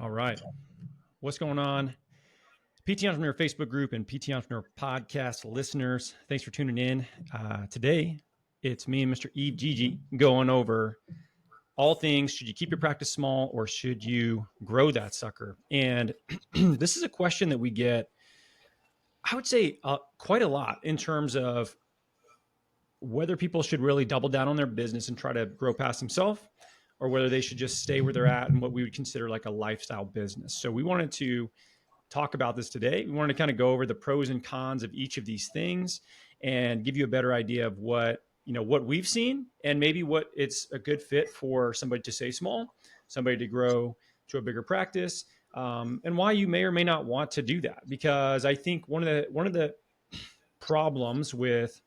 All right. What's going on? PT Entrepreneur Facebook group and PT Entrepreneur podcast listeners. Thanks for tuning in. Today, it's me and Mr. Yves Gege going over all things. Should you keep your practice small or should you grow that sucker? And this is a question that we get, I would say, quite a lot in terms of whether people should really double down on their business and try to grow past themselves, or whether they should just stay where they're at and what we would consider like a lifestyle business. So we wanted to talk about this today. We wanted to kind of go over the pros and cons of each of these things and give you a better idea of what we've seen and maybe what it's a good fit for somebody to stay small, somebody to grow to a bigger practice, and why you may or may not want to do that. Because I think one of the problems with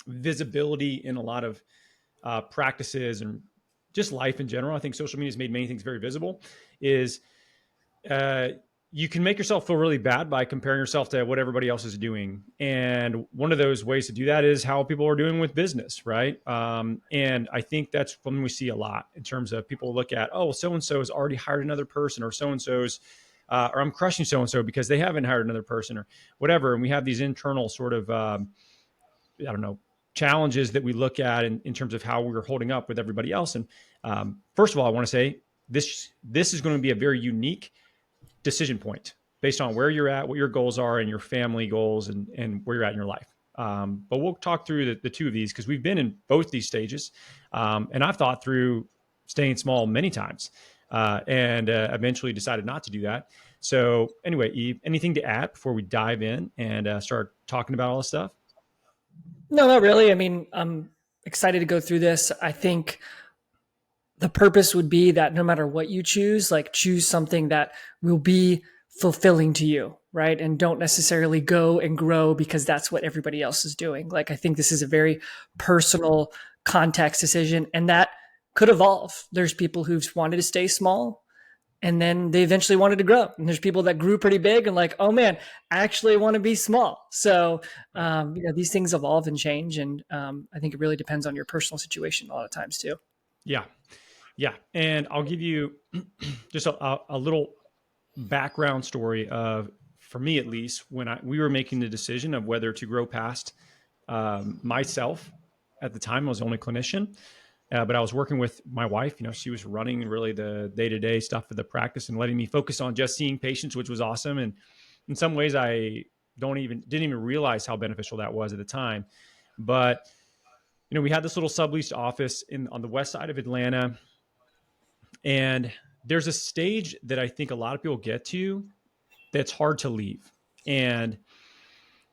visibility in a lot of practices and just life in general, I think social media has made many things very visible, is you can make yourself feel really bad by comparing yourself to what everybody else is doing. And one of those ways to do that is how people are doing with business, right? And I think that's when we see a lot in terms of people look at, oh, so-and-so has already hired another person, or so-and-so's, or I'm crushing so-and-so because they haven't hired another person or whatever. And we have these internal sort of, challenges that we look at in terms of how we're holding up with everybody else. And first of all, I want to say this is going to be a very unique decision point based on where you're at, what your goals are, and your family goals, and where you're at in your life. But we'll talk through the two of these because we've been in both these stages. And I've thought through staying small many times and eventually decided not to do that. So anyway, Yves, anything to add before we dive in and start talking about all this stuff? No, not really. I mean, I'm excited to go through this. I think the purpose would be that no matter what you choose, like choose something that will be fulfilling to you, right? And don't necessarily go and grow because that's what everybody else is doing. Like, I think this is a very personal context decision, and that could evolve. There's people who've wanted to stay small, and then they eventually wanted to grow. And there's people that grew pretty big and like, oh man, I actually want to be small. So, these things evolve and change. And I think it really depends on your personal situation a lot of times too. Yeah. Yeah. And I'll give you just a little background story of, for me at least, when we were making the decision of whether to grow past myself. At the time, I was the only clinician. But I was working with my wife. She was running really the day-to-day stuff for the practice and letting me focus on just seeing patients, which was awesome. And in some ways, I didn't even realize how beneficial that was at the time. But we had this little subleased office on the west side of Atlanta, and there's a stage that I think a lot of people get to that's hard to leave. And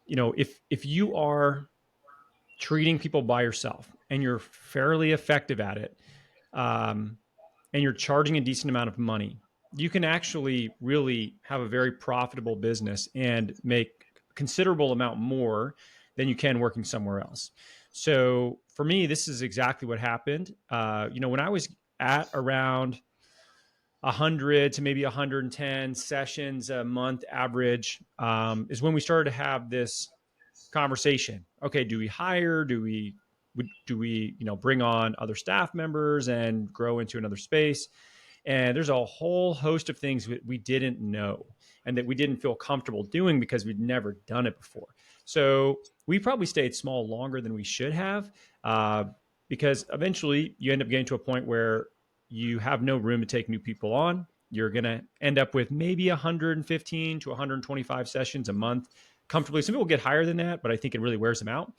if you are treating people by yourself and you're fairly effective at it, and you're charging a decent amount of money, you can actually really have a very profitable business and make a considerable amount more than you can working somewhere else. So for me, this is exactly what happened. When I was at around 100 to maybe 110 sessions a month average, is when we started to have this conversation. Okay, do we hire? Do we bring on other staff members and grow into another space? And there's a whole host of things we didn't know and that we didn't feel comfortable doing because we'd never done it before. So we probably stayed small longer than we should have, because eventually you end up getting to a point where you have no room to take new people on. You're going to end up with maybe 115 to 125 sessions a month comfortably. Some people get higher than that, but I think it really wears them out.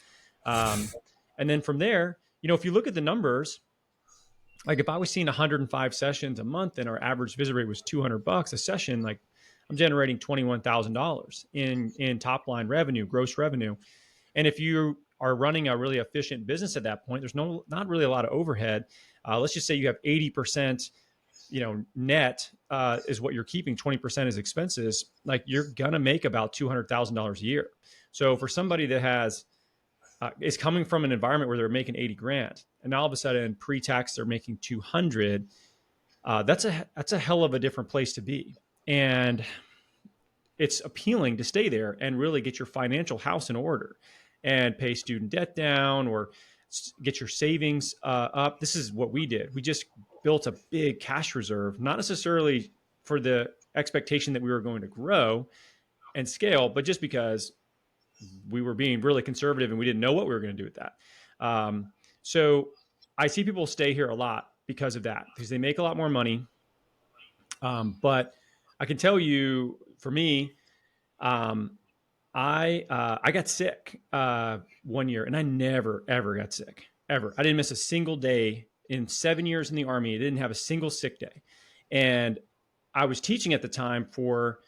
And then from there, if you look at the numbers, like if I was seeing 105 sessions a month and our average visit rate was $200 a session, like I'm generating $21,000 in top line revenue, gross revenue. And if you are running a really efficient business at that point, there's not really a lot of overhead. Let's just say you have 80%, net is what you're keeping, 20% is expenses. Like you're gonna make about $200,000 a year. So for somebody that is coming from an environment where they're making 80 grand, and all of a sudden pre-tax they're making 200, that's a hell of a different place to be. And it's appealing to stay there and really get your financial house in order and pay student debt down or get your savings up. This is what we did. We just built a big cash reserve, not necessarily for the expectation that we were going to grow and scale, but just because we were being really conservative and we didn't know what we were going to do with that. So I see people stay here a lot because of that, because they make a lot more money. But I can tell you, for me, um, I got sick 1 year, and I never ever got sick ever. I didn't miss a single day in 7 years in the Army. I didn't have a single sick day, and I was teaching at the time for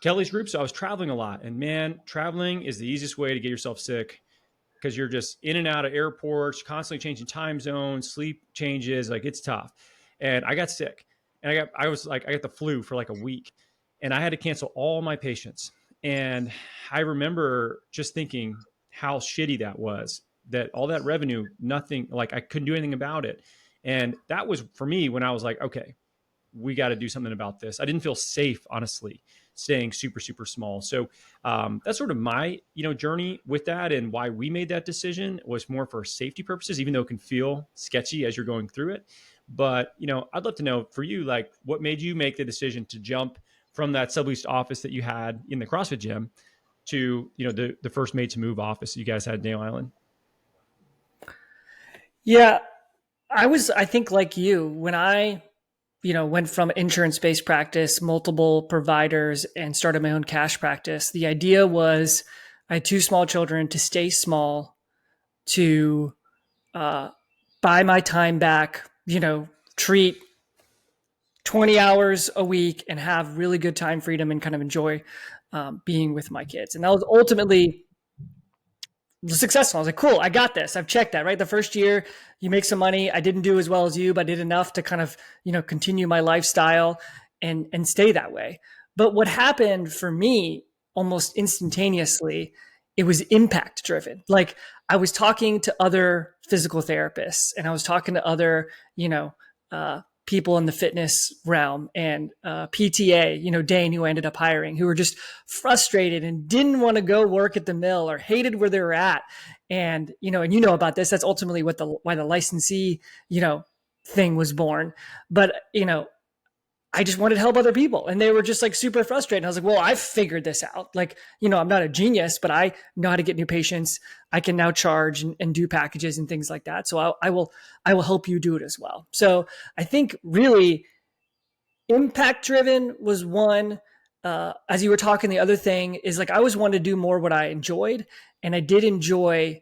Kelly's group, so I was traveling a lot. And man, traveling is the easiest way to get yourself sick, because you're just in and out of airports, constantly changing time zones, sleep changes. Like, it's tough. And I got sick, and I got the flu for like a week, and I had to cancel all my patients. And I remember just thinking how shitty that was, that all that revenue, nothing, like I couldn't do anything about it. And that was for me when I was like, okay, we got to do something about this. I didn't feel safe, honestly, staying super, super small. So that's sort of my, journey with that, and why we made that decision was more for safety purposes, even though it can feel sketchy as you're going through it. But, I'd love to know for you, like, what made you make the decision to jump from that subleased office that you had in the CrossFit gym to, the first made to move office you guys had in Dale Island? Yeah, I think like you, when I, went from insurance based practice, multiple providers, and started my own cash practice, the idea was I had two small children, to stay small, to uh, buy my time back, treat 20 hours a week and have really good time freedom and kind of enjoy being with my kids. And that was ultimately successful. I was like, cool, I got this. I've checked that, right? The first year you make some money. I didn't do as well as you, but I did enough to kind of, continue my lifestyle and stay that way. But what happened for me almost instantaneously, it was impact driven. Like, I was talking to other physical therapists, and I was talking to other, people in the fitness realm, and PTA, Dane, who I ended up hiring, who were just frustrated and didn't want to go work at the mill or hated where they were at. And, about this, that's ultimately why the licensee, thing was born. But, I just wanted to help other people, and they were just like super frustrated. And I was like, well, I've figured this out. Like, I'm not a genius, but I know how to get new patients. I can now charge and do packages and things like that. So I will help you do it as well. So I think really impact driven was one. As you were talking, the other thing is, like, I always wanted to do more what I enjoyed, and I did enjoy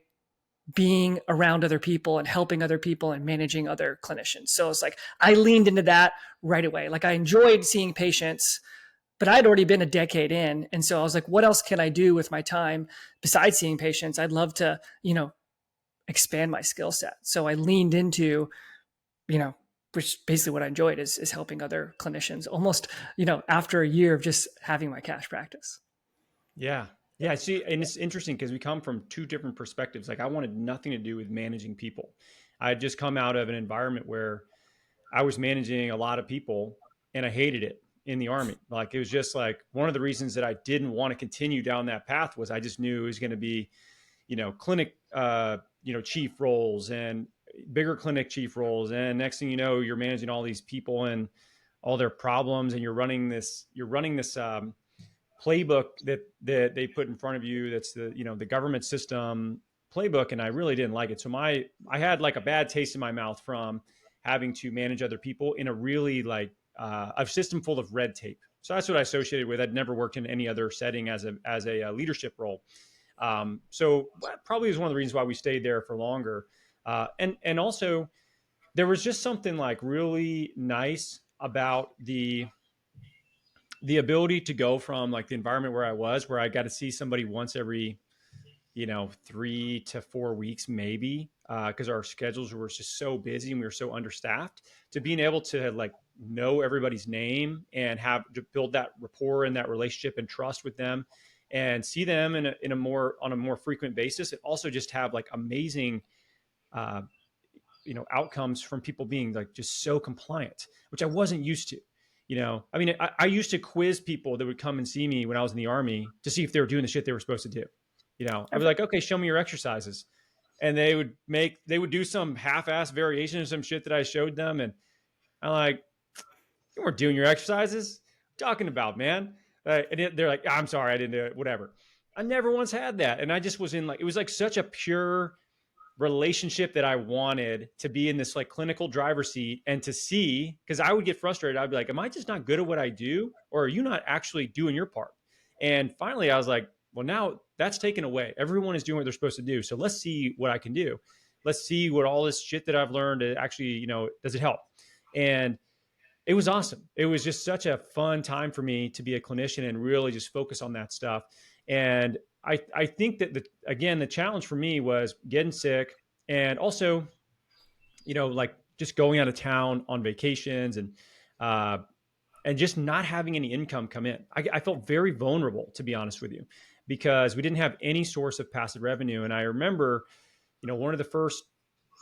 being around other people and helping other people and managing other clinicians. So it's like I leaned into that right away. Like, I enjoyed seeing patients, but I'd already been a decade in. And so I was like, what else can I do with my time besides seeing patients? I'd love to, expand my skill set. So I leaned into, which basically what I enjoyed is helping other clinicians almost, after a year of just having my cash practice. Yeah. Yeah. See, and it's interesting because we come from two different perspectives. Like, I wanted nothing to do with managing people. I had just come out of an environment where I was managing a lot of people, and I hated it in the Army. Like, it was just like one of the reasons that I didn't want to continue down that path was I just knew it was going to be, clinic, chief roles and bigger clinic chief roles. And next thing you know, you're managing all these people and all their problems, and you're running this playbook that they put in front of you. That's the government system playbook. And I really didn't like it. So I had like a bad taste in my mouth from having to manage other people in a really like a system full of red tape. So that's what I associated with. I'd never worked in any other setting as a leadership role. So that probably is one of the reasons why we stayed there for longer. And also there was just something like really nice about the ability to go from like the environment where I was, where I got to see somebody once every, 3 to 4 weeks, maybe, because our schedules were just so busy and we were so understaffed, to being able to like know everybody's name and have to build that rapport and that relationship and trust with them, and see them in a more on a more frequent basis, and also just have like amazing uh, outcomes from people being like just so compliant, which I wasn't used to. I mean, I used to quiz people that would come and see me when I was in the Army to see if they were doing the shit they were supposed to do. I'd be like, okay, show me your exercises. And they would do some half-ass variation of some shit that I showed them. And I'm like, You weren't doing your exercises. Talking about, man. They're like, I'm sorry, I didn't do it. Whatever. I never once had that. And I just was in like, it was like such a pure relationship that I wanted to be in this like clinical driver's seat and to see, because I would get frustrated. I'd be like, am I just not good at what I do? Or are you not actually doing your part? And finally I was like, well, now that's taken away. Everyone is doing what they're supposed to do. So let's see what I can do. Let's see what all this shit that I've learned actually, does it help? And it was awesome. It was just such a fun time for me to be a clinician and really just focus on that stuff. And I think that again, the challenge for me was getting sick and also, like just going out of town on vacations uh, and just not having any income come in. I felt very vulnerable, to be honest with you, because we didn't have any source of passive revenue. And I remember, one of the first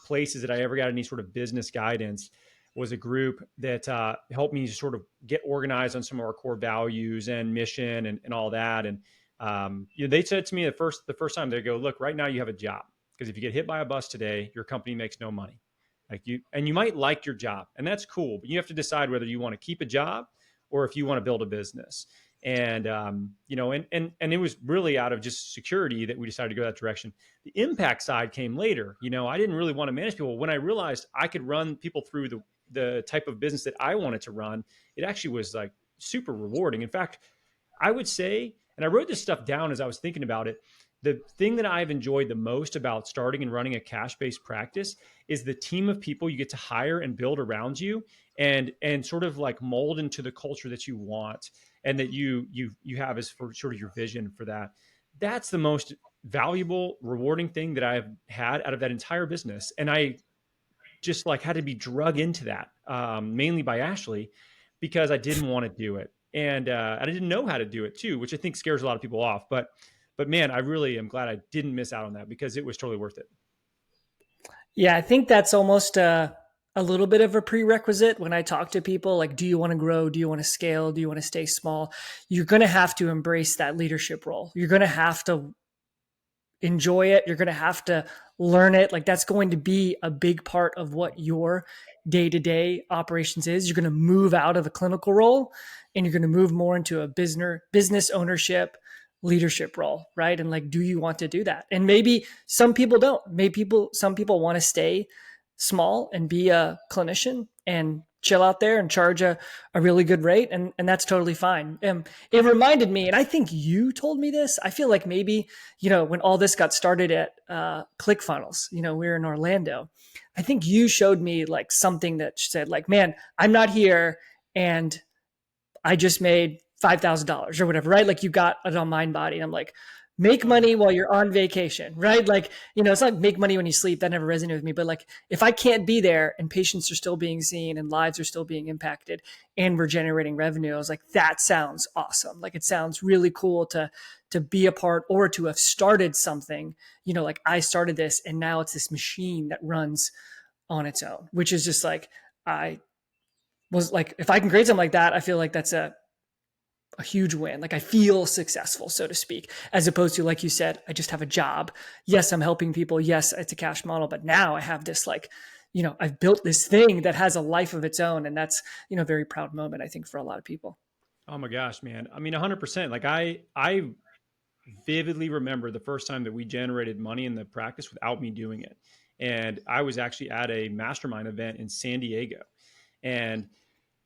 places that I ever got any sort of business guidance was a group that helped me sort of get organized on some of our core values and mission and all that. And they said to me the first time, they go, look, right now you have a job, because if you get hit by a bus today, your company makes no money. You might like your job, and that's cool, but you have to decide whether you want to keep a job or if you want to build a business. And and it was really out of just security that we decided to go that direction. The impact side came later. I didn't really want to manage people. When I realized I could run people through the type of business that I wanted to run, it actually was like super rewarding. In fact, I would say, and I wrote this stuff down as I was thinking about it, the thing that I've enjoyed the most about starting and running a cash-based practice is the team of people you get to hire and build around you and sort of like mold into the culture that you want and that you have as for sort of your vision for that. That's the most valuable, rewarding thing that I've had out of that entire business. And I just like had to be drug into that, mainly by Ashley, because I didn't want to do it. And I didn't know how to do it too, which I think scares a lot of people off. But man, I really am glad I didn't miss out on that because it was totally worth it. Yeah, I think that's almost a little bit of a prerequisite when I talk to people like, do you want to grow? Do you want to scale? Do you want to stay small? You're going to have to embrace that leadership role. You're going to have to enjoy it. You're going to have to learn it. Like that's going to be a big part of what your day-to-day operations is. You're going to move out of a clinical role and you're going to move more into a business ownership leadership role, right? And like, do you want to do that? And maybe some people don't. Some people want to stay small and be a clinician and chill out there and charge a really good rate. And that's totally fine. It reminded me, and I think you told me this, I feel like maybe, when all this got started at ClickFunnels, we were in Orlando. I think you showed me like something that said like, man, I'm not here and I just made $5,000 or whatever, right? Like you got it on MindBody. And I'm like, make Oh yeah. money while you're on vacation, right? Like, it's not make money when you sleep. That never resonated with me. But like, if I can't be there and patients are still being seen and lives are still being impacted and we're generating revenue, I was like, that sounds awesome. Like, it sounds really cool to be a part or to have started something, like I started this and now it's this machine that runs on its own, which is just like, I was like, if I can create something like that, I feel like that's a huge win. Like I feel successful, so to speak, as opposed to, like you said, I just have a job. Yes, I'm helping people. Yes, it's a cash model, but now I have this like, I've built this thing that has a life of its own. And that's, a very proud moment, I think, for a lot of people. Oh my gosh, man. I mean, 100%. Like I vividly remember the first time that we generated money in the practice without me doing it. And I was actually at a mastermind event in San Diego. And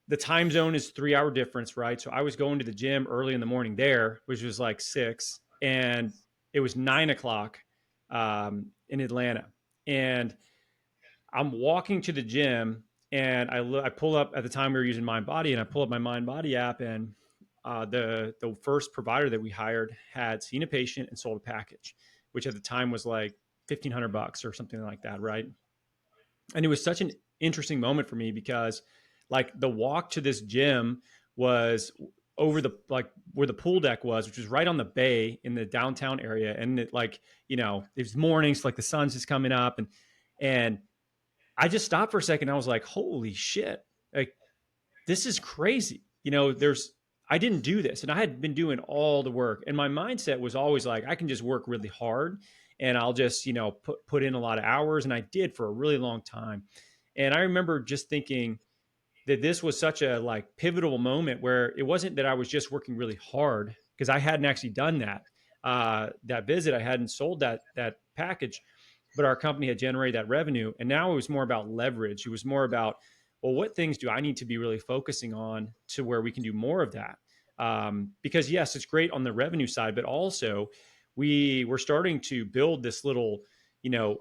the time zone is 3 hour difference, right? So I was going to the gym early in the morning there, which was like 6, and it was 9 o'clock in Atlanta. And I'm walking to the gym, and I pull up at the time we were using MindBody, and I pull up my MindBody app, and the first provider that we hired had seen a patient and sold a package, which at the time was like $1,500 or something like that, right? And it was such an interesting moment for me because like the walk to this gym was over the like where the pool deck was, which was right on the bay in the downtown area. And it like, it was mornings, like the sun's just coming up and I just stopped for a second. I was like, holy shit, like this is crazy. I didn't do this and I had been doing all the work. And my mindset was always like, I can just work really hard and I'll just, put in a lot of hours. And I did for a really long time. And I remember just thinking, that this was such a like pivotal moment where it wasn't that I was just working really hard because I hadn't actually done that visit. I hadn't sold that package, but our company had generated that revenue. And now it was more about leverage. It was more about, well, what things do I need to be really focusing on to where we can do more of that? Because yes, it's great on the revenue side, but also we were starting to build this little,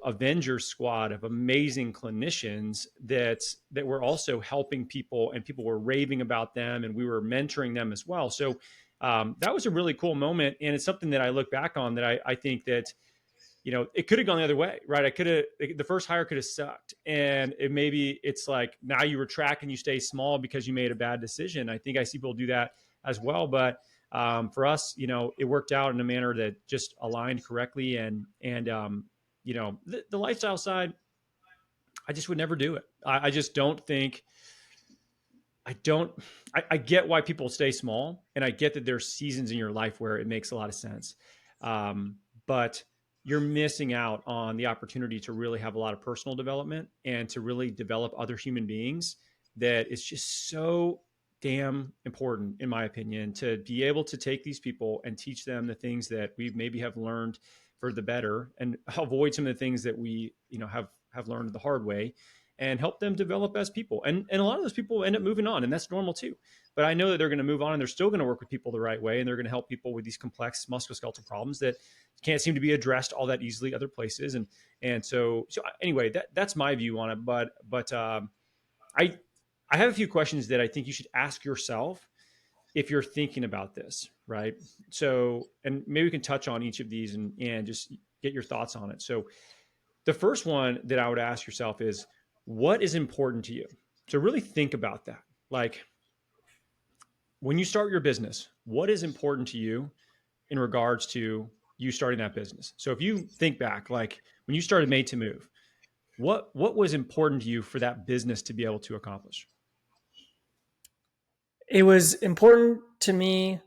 Avengers squad of amazing clinicians that were also helping people, and people were raving about them, and we were mentoring them as well. So that was a really cool moment, and it's something that I look back on that I think that it could have gone the other way, right? The first hire could have sucked. And maybe it's like now you retract and you stay small because you made a bad decision. I think I see people do that as well. But for us, it worked out in a manner that just aligned correctly. And the lifestyle side, I just would never do it. I just don't think, I don't, I get why people stay small, and I get that there's seasons in your life where it makes a lot of sense. But you're missing out on the opportunity to really have a lot of personal development and to really develop other human beings. That is just so damn important, in my opinion, to be able to take these people and teach them the things that we maybe have learned for the better, and avoid some of the things that we, have learned the hard way, and help them develop as people. And a lot of those people end up moving on, and that's normal too. But I know that they're going to move on, and they're still going to work with people the right way, and they're going to help people with these complex musculoskeletal problems that can't seem to be addressed all that easily other places. And so anyway, that's my view on it. But I have a few questions that I think you should ask yourself if you're thinking about this, right? So, and maybe we can touch on each of these and just get your thoughts on it. So the first one that I would ask yourself is, what is important to you? So really think about that. Like, when you start your business, what is important to you in regards to you starting that business? So if you think back, like when you started Made to Move, what was important to you for that business to be able to accomplish? It was important to me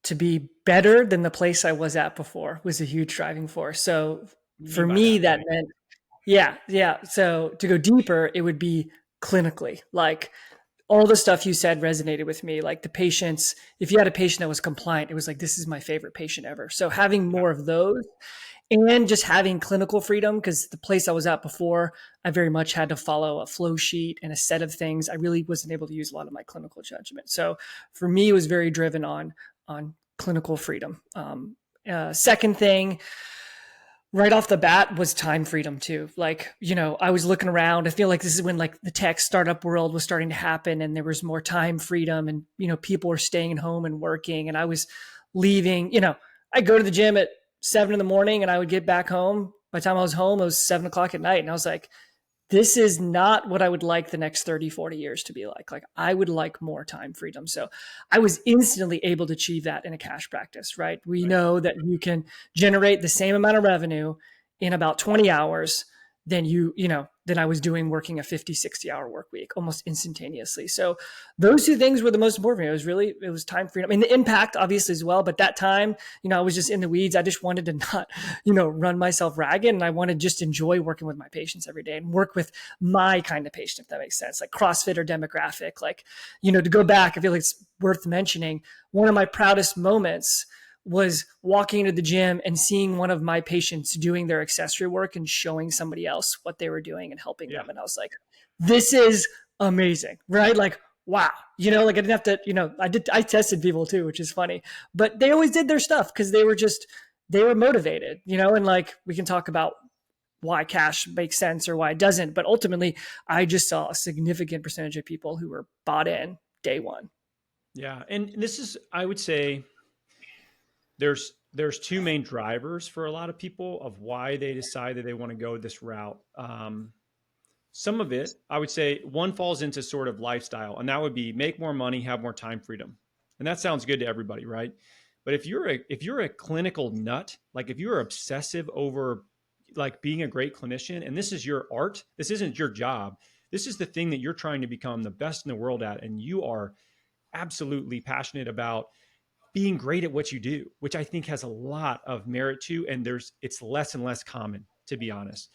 to be better than the place I was at before was a huge driving force. So What do you for mean by me, that? that meant, yeah, yeah. So to go deeper, it would be clinically. Like all the stuff you said resonated with me. Like the patients, if you had a patient that was compliant, it was like, this is my favorite patient ever. So having Yeah. more of those, and just having clinical freedom, because the place I was at before, I very much had to follow a flow sheet and a set of things. I really wasn't able to use a lot of my clinical judgment. So for me, it was very driven on clinical freedom. Second thing, right off the bat, was time freedom too. Like, I was looking around. I feel like this is when like the tech startup world was starting to happen, and there was more time freedom, and people were staying home and working, and I was leaving. I go to the gym at 7 in the morning, and I would get back home. By the time I was home, it was 7 o'clock at night, and I was like, this is not what I would like the next 30, 40 years to be like. Like, I would like more time freedom. So I was instantly able to achieve that in a cash practice, right? We Right. know that you can generate the same amount of revenue in about 20 hours than than I was doing working a 50, 60-hour work week almost instantaneously. So those two things were the most important for me. It was time freedom. I mean, the impact obviously as well, but that time, I was just in the weeds. I just wanted to not, run myself ragged. And I wanted to just enjoy working with my patients every day and work with my kind of patient, if that makes sense, like CrossFit or demographic. Like, to go back, I feel like it's worth mentioning. One of my proudest moments was walking into the gym and seeing one of my patients doing their accessory work and showing somebody else what they were doing and helping Yeah. them. And I was like, this is amazing, right? Like, wow. Like I didn't have to, I tested people too, which is funny, but they always did their stuff because they were motivated, and like, we can talk about why cash makes sense or why it doesn't. But ultimately, I just saw a significant percentage of people who were bought in day one. Yeah. And this is, I would say, there's two main drivers for a lot of people of why they decide that they want to go this route. Some of it, I would say, one falls into sort of lifestyle, and that would be make more money, have more time freedom, and that sounds good to everybody, right? But if you're a clinical nut, like if you're obsessive over like being a great clinician, and this is your art, this isn't your job, this is the thing that you're trying to become the best in the world at, and you are absolutely passionate about being great at what you do, which I think has a lot of merit to, and it's less and less common, to be honest.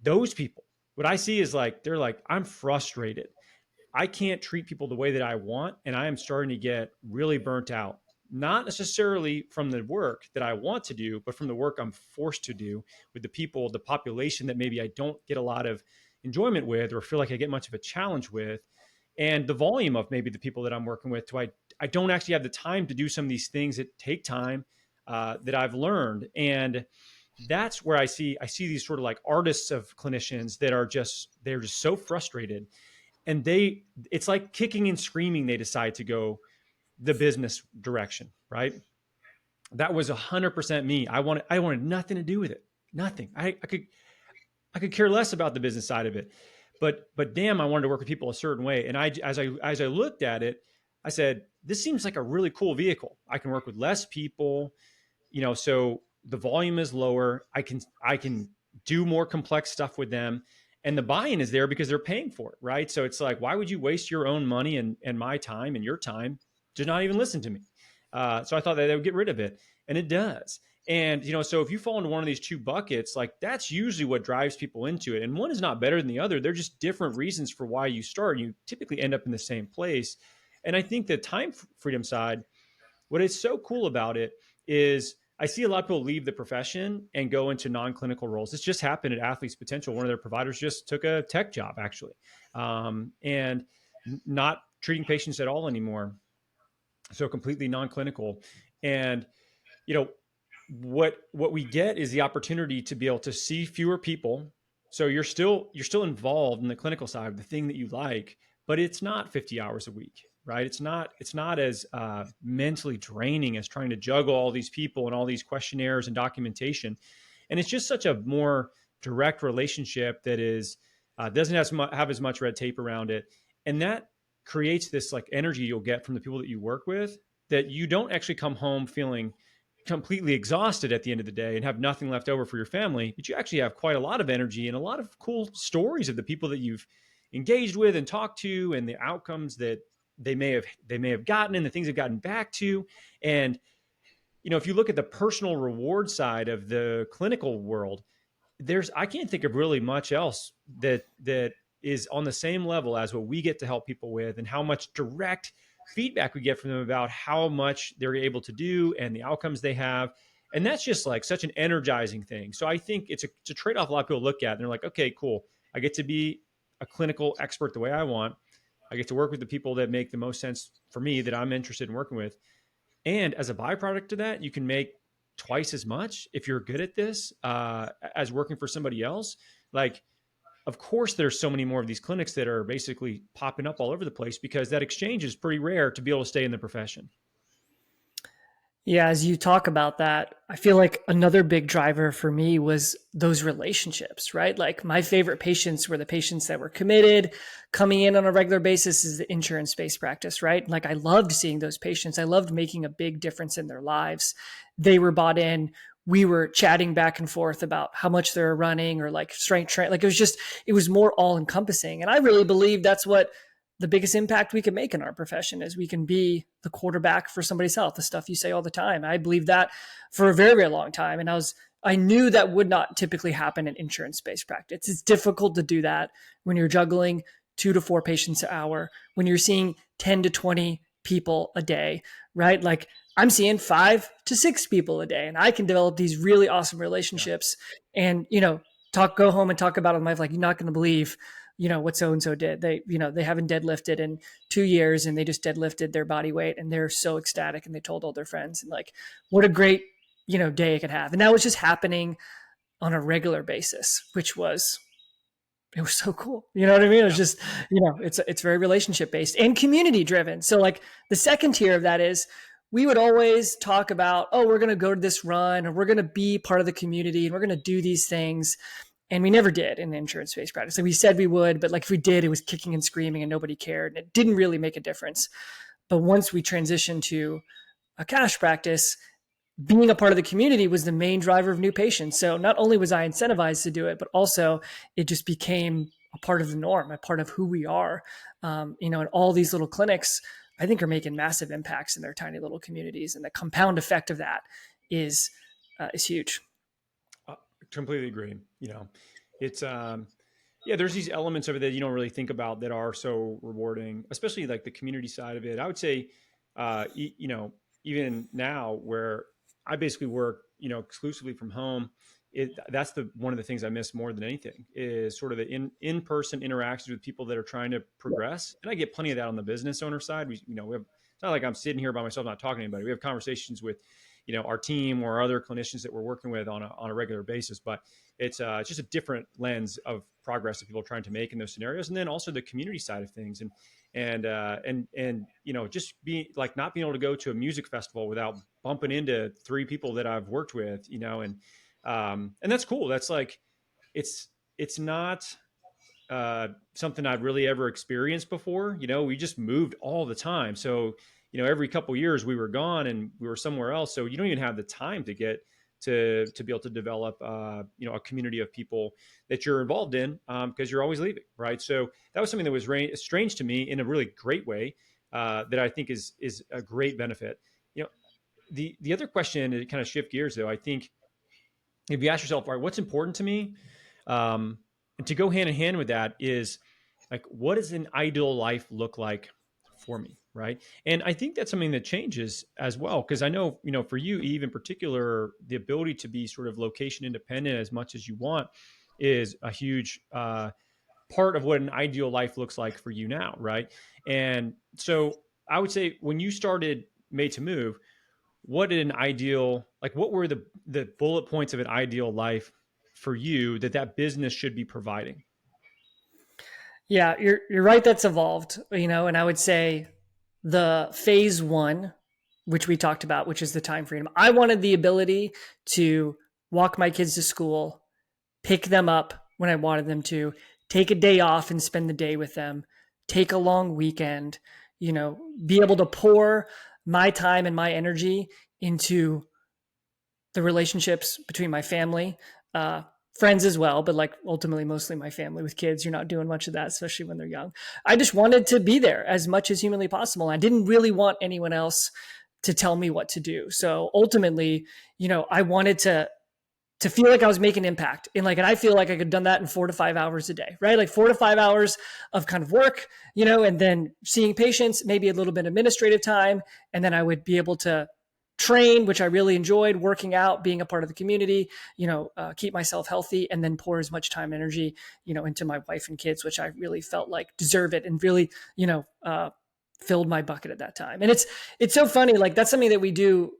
Those people, what I see is like, they're like, I'm frustrated. I can't treat people the way that I want. And I am starting to get really burnt out, not necessarily from the work that I want to do, but from the work I'm forced to do with the people, the population that maybe I don't get a lot of enjoyment with or feel like I get much of a challenge with. And the volume of maybe the people that I'm working with, I don't actually have the time to do some of these things that take time that I've learned. And that's where I see these sort of like artists of clinicians that are just they're just so frustrated, and it's like kicking and screaming they decide to go the business direction, right? That was 100% me. I wanted nothing to do with it. Nothing. I could care less about the business side of it. But damn, I wanted to work with people a certain way. And as I looked at it, I said, this seems like a really cool vehicle. I can work with less people, so the volume is lower. I can do more complex stuff with them. And the buy-in is there because they're paying for it, right? So it's like, why would you waste your own money and my time and your time to not even listen to me? So I thought that they would get rid of it, and it does. And so if you fall into one of these two buckets, like that's usually what drives people into it. And one is not better than the other. They're just different reasons for why you start. You typically end up in the same place. And I think the time freedom side, what is so cool about it is I see a lot of people leave the profession and go into non-clinical roles. This just happened at Athletes Potential. One of their providers just took a tech job, actually, and not treating patients at all anymore. So completely non-clinical. And you know what we get is the opportunity to be able to see fewer people. So you're still involved in the clinical side of the thing that you like, but it's not 50 hours a week, right? It's not as mentally draining as trying to juggle all these people and all these questionnaires and documentation. And it's just such a more direct relationship that is doesn't have as much red tape around it. And that creates this like energy you'll get from the people that you work with, that you don't actually come home feeling completely exhausted at the end of the day and have nothing left over for your family, but you actually have quite a lot of energy and a lot of cool stories of the people that you've engaged with and talked to, and the outcomes that they may have gotten and the things they've gotten back to. And if you look at the personal reward side of the clinical world, I can't think of really much else that is on the same level as what we get to help people with, and how much direct feedback we get from them about how much they're able to do and the outcomes they have. And that's just like such an energizing thing. So I think it's a trade-off a lot of people look at and they're like, okay, cool. I get to be a clinical expert the way I want. I get to work with the people that make the most sense for me, that I'm interested in working with. And as a byproduct of that, you can make twice as much if you're good at this as working for somebody else. Like, of course, there's so many more of these clinics that are basically popping up all over the place, because that exchange is pretty rare to be able to stay in the profession. Yeah, as you talk about that, I feel like another big driver for me was those relationships, right? Like my favorite patients were the patients that were committed, coming in on a regular basis is the insurance-based practice, right? Like I loved seeing those patients. I loved making a big difference in their lives. They were bought in. We were chatting back and forth about how much they were running or like strength train. Like it was more all encompassing. And I really believe that's what the biggest impact we can make in our profession is we can be the quarterback for somebody's health, the stuff you say all the time. I believe that for a very, very long time. And I knew that would not typically happen in insurance-based practice. It's difficult to do that when you're juggling 2 to 4 patients an hour, when you're seeing 10 to 20 people a day, right? Like I'm seeing 5 to 6 people a day, and I can develop these really awesome Yeah. relationships and, go home and talk about it in life. Like you're not going to believe what so-and-so did. They haven't deadlifted in 2 years and they just deadlifted their body weight and they're so ecstatic and they told all their friends, and like, what a great, day it could have. And that was just happening on a regular basis, it was so cool. You know what I mean? It was Yeah. just, it's very relationship based and community driven. So like the second tier of that is we would always talk about, oh, we're going to go to this run or we're going to be part of the community and we're going to do these things. And we never did in the insurance-based practice. Like we said we would, but like if we did, it was kicking and screaming and nobody cared. And it didn't really make a difference. But once we transitioned to a cash practice, being a part of the community was the main driver of new patients. So not only was I incentivized to do it, but also it just became a part of the norm, a part of who we are. And all these little clinics, I think, are making massive impacts in their tiny little communities. And the compound effect of that is huge. Uh, Completely agree. It's Yeah, there's these elements of it that you don't really think about that are so rewarding, especially like the community side of it. I would say, you know, even now where I basically work, exclusively from home, that's the one of the things I miss more than anything is sort of the in person interactions with people that are trying to progress. And I get plenty of that on the business owner side. We have, it's not like I'm sitting here by myself not talking to anybody. We have conversations with, our team or other clinicians that we're working with on a regular basis, but it's just a different lens of progress that people are trying to make in those scenarios, and then also the community side of things, and just being like not being able to go to a music festival without bumping into three people that I've worked with, and that's cool. That's like it's not something I've really ever experienced before. We just moved all the time. So, every couple of years we were gone and we were somewhere else. So you don't even have the time to get to be able to develop, a community of people that you're involved in because you're always leaving, right? So that was something that was strange to me in a really great way that I think is a great benefit. The other question to kind of shift gears though, I think if you ask yourself, all right, what's important to me? And to go hand in hand with that is like, what does an ideal life look like for me? Right. And I think that's something that changes as well. Cause I know, for you, Eve, in particular, the ability to be sort of location independent as much as you want is a huge part of what an ideal life looks like for you now. Right. And so I would say when you started Made to Move, what were the bullet points of an ideal life for you that business should be providing? Yeah, you're right. That's evolved, and I would say the phase one, which we talked about, which is the time freedom. I wanted the ability to walk my kids to school, pick them up when I wanted them to, take a day off and spend the day with them, take a long weekend, be able to pour my time and my energy into the relationships between my family, uh, friends as well, but like ultimately mostly my family. With kids, you're not doing much of that, especially when they're young. I just wanted to be there as much as humanly possible. I didn't really want anyone else to tell me what to do. So ultimately, I wanted to feel like I was making impact and I feel like I could have done that in 4 to 5 hours a day, right? Like 4 to 5 hours of kind of work, and then seeing patients, maybe a little bit of administrative time. And then I would be able to train, which I really enjoyed, working out, being a part of the community, keep myself healthy, and then pour as much time and energy, into my wife and kids, which I really felt like deserve it and really, filled my bucket at that time. And it's so funny. Like that's something that we do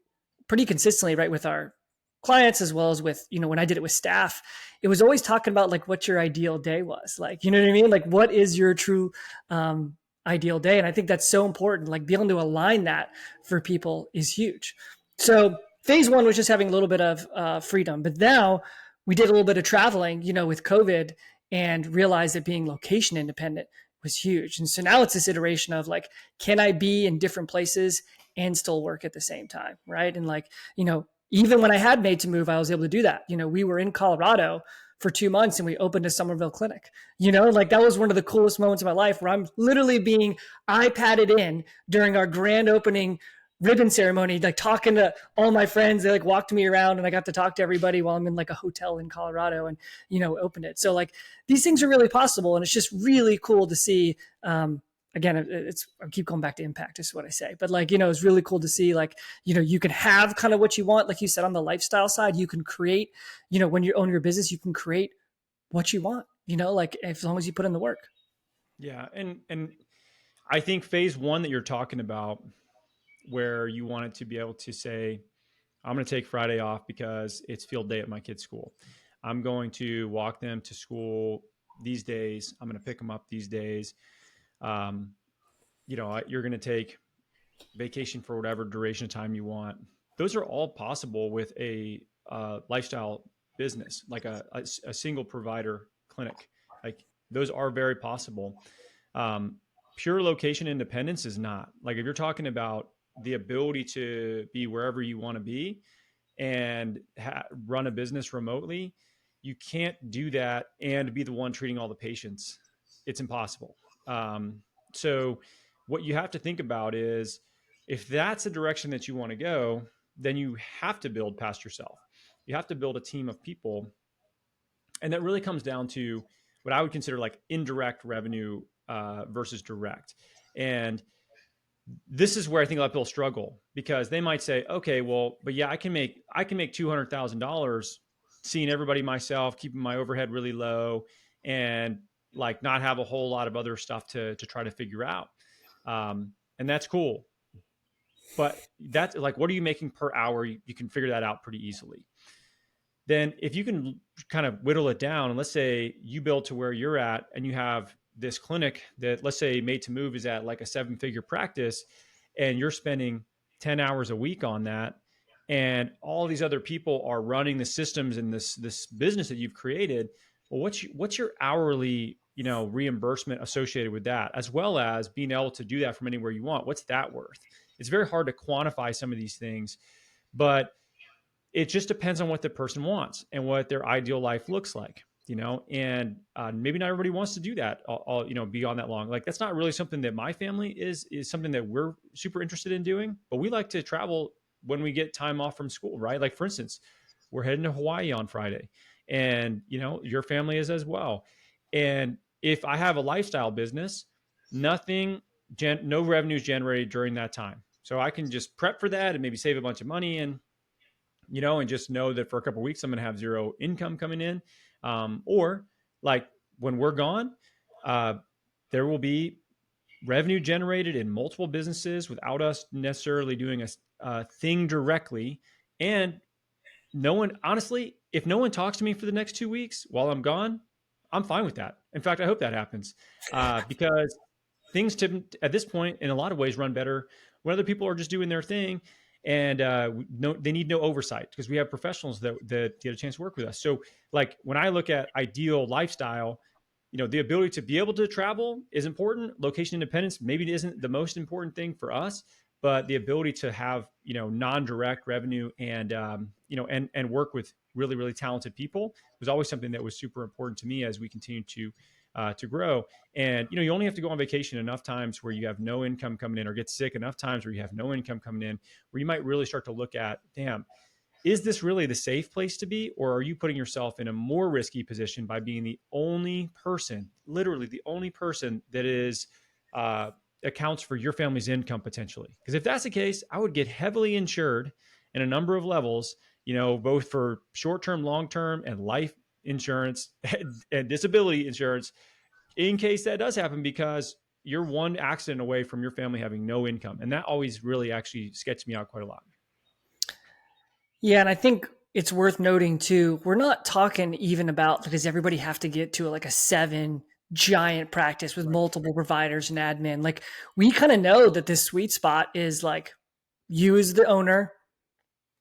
pretty consistently, right? With our clients as well as with, when I did it with staff, it was always talking about like what your ideal day was. Like, you know what I mean? Like what is your true ideal day? And I think that's so important. Like being able to align that for people is huge. So phase one was just having a little bit of freedom, but now we did a little bit of traveling, with COVID, and realized that being location independent was huge. And so now it's this iteration of like, can I be in different places and still work at the same time? Right. And like, even when I had Made to Move, I was able to do that. We were in Colorado for 2 months and we opened a Somerville clinic, like that was one of the coolest moments of my life where I'm literally being iPadded in during our grand opening ribbon ceremony, like talking to all my friends. They like walked me around and I got to talk to everybody while I'm in like a hotel in Colorado and, opened it. So like these things are really possible. And it's just really cool to see, again, I keep going back to impact is what I say, but like, it's really cool to see like, you can have kind of what you want. Like you said, on the lifestyle side, you can create, when you own your business, you can create what you want, like as long as you put in the work. Yeah, and I think phase one that you're talking about, where you wanted to be able to say, I'm going to take Friday off because it's field day at my kid's school. I'm going to walk them to school these days. I'm going to pick them up these days. Um, you're going to take vacation for whatever duration of time you want. Those are all possible with a lifestyle business, like a single provider clinic. Like those are very possible. Um, Pure location independence is not. Like if you're talking about the ability to be wherever you want to be and run a business remotely, you can't do that and be the one treating all the patients. It's impossible. So what you have to think about is if that's the direction that you want to go, then you have to build past yourself. You have to build a team of people. And that really comes down to what I would consider like indirect revenue versus direct. And this is where I think a lot of people struggle because they might say, okay, well, but yeah, I can make $200,000 seeing everybody myself, keeping my overhead really low, and like not have a whole lot of other stuff to try to figure out. And that's cool. But that's like, what are you making per hour? You can figure that out pretty easily. Then if you can kind of whittle it down, and let's say you build to where you're at and you have this clinic that, let's say, Made to Move is at like a 7-figure practice, and you're spending 10 hours a week on that, and all these other people are running the systems in this business that you've created. Well, what's your hourly, reimbursement associated with that, as well as being able to do that from anywhere you want? What's that worth? It's very hard to quantify some of these things, but it just depends on what the person wants and what their ideal life looks like, and maybe not everybody wants to do that all be on that long. Like, that's not really something that my family is something that we're super interested in doing, but we like to travel when we get time off from school, right? Like, for instance, we're heading to Hawaii on Friday, and your family is as well. And if I have a lifestyle business, nothing no revenues generated during that time, so I can just prep for that and maybe save a bunch of money, and just know that for a couple of weeks I'm going to have zero income coming in. Or like when we're gone, uh, there will be revenue generated in multiple businesses without us necessarily doing a thing directly. And no one, honestly, if no one talks to me for the next 2 weeks while I'm gone, I'm fine with that. In fact, I hope that happens, because things at this point, in a lot of ways, run better when other people are just doing their thing, and they need no oversight because we have professionals that get a chance to work with us. So, like, when I look at ideal lifestyle, the ability to be able to travel is important. Location independence maybe isn't the most important thing for us, but the ability to have non-direct revenue and and work with really really talented people was always something that was super important to me as we continue to grow. And you only have to go on vacation enough times where you have no income coming in, or get sick enough times where you have no income coming in, where you might really start to look at, damn, is this really the safe place to be? Or are you putting yourself in a more risky position by being the only person, literally the only person that is accounts for your family's income potentially? Because if that's the case, I would get heavily insured in a number of levels, both for short-term, long-term, and life insurance and disability insurance in case that does happen, because you're one accident away from your family having no income. And that always really actually sketched me out quite a lot. Yeah, and I think it's worth noting too, we're not talking even about, does everybody have to get to like a 7 giant practice with Right. multiple providers and admin? Like, we kind of know that this sweet spot is like you as the owner,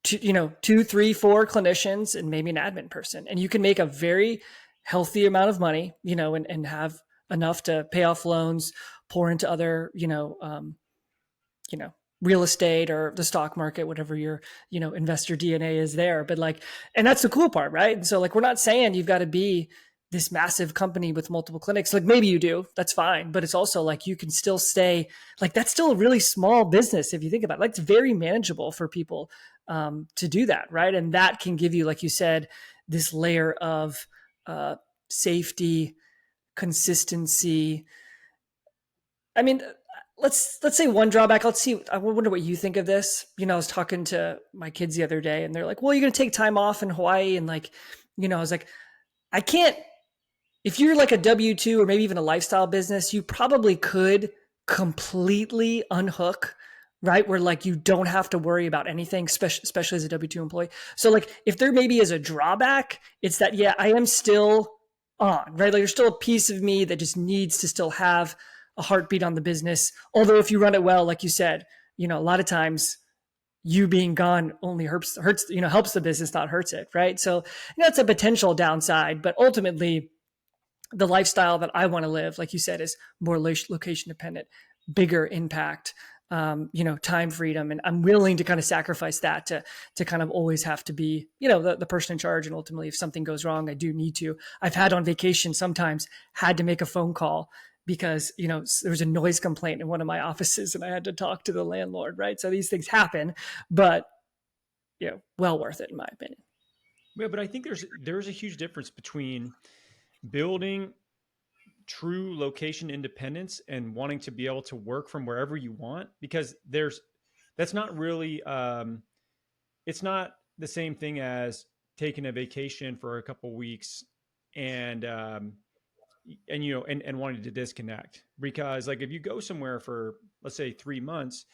2, 3, 4 clinicians, and maybe an admin person. And you can make a very healthy amount of money, and have enough to pay off loans, pour into other, you know, real estate or the stock market, whatever your, investor DNA is there. But like, and that's the cool part, right? And so like, we're not saying you've got to be this massive company with multiple clinics. Like, maybe you do, that's fine. But it's also like, you can still stay, like, that's still a really small business. If you think about it, like, it's very manageable for people to do that. Right. And that can give you, like you said, this layer of safety, consistency. I mean, let's say one drawback. Let's see. I wonder what you think of this. I was talking to my kids the other day, and they're like, "Well, you're going to take time off in Hawaii," and like, I was like, "I can't." If you're like a W-2 or maybe even a lifestyle business, you probably could completely unhook, right? Where like you don't have to worry about anything, especially as a W-2 employee. So like, if there maybe is a drawback, it's that, yeah, I am still on, right? Like, there's still a piece of me that just needs to still have a heartbeat on the business. Although if you run it well, like you said, a lot of times you being gone only hurts, helps the business, not hurts it, right? So that's a potential downside, but ultimately the lifestyle that I want to live, like you said, is more location dependent, bigger impact, time freedom. And I'm willing to kind of sacrifice that to kind of always have to be, the person in charge. And ultimately, if something goes wrong, I do need to. I've had on vacation sometimes had to make a phone call because, there was a noise complaint in one of my offices and I had to talk to the landlord, right? So these things happen, but, well worth it in my opinion. Yeah, but I think there's a huge difference between building true location independence and wanting to be able to work from wherever you want, because that's not really, it's not the same thing as taking a vacation for a couple weeks and, and wanting to disconnect. Because like if you go somewhere for, let's say, 3 months,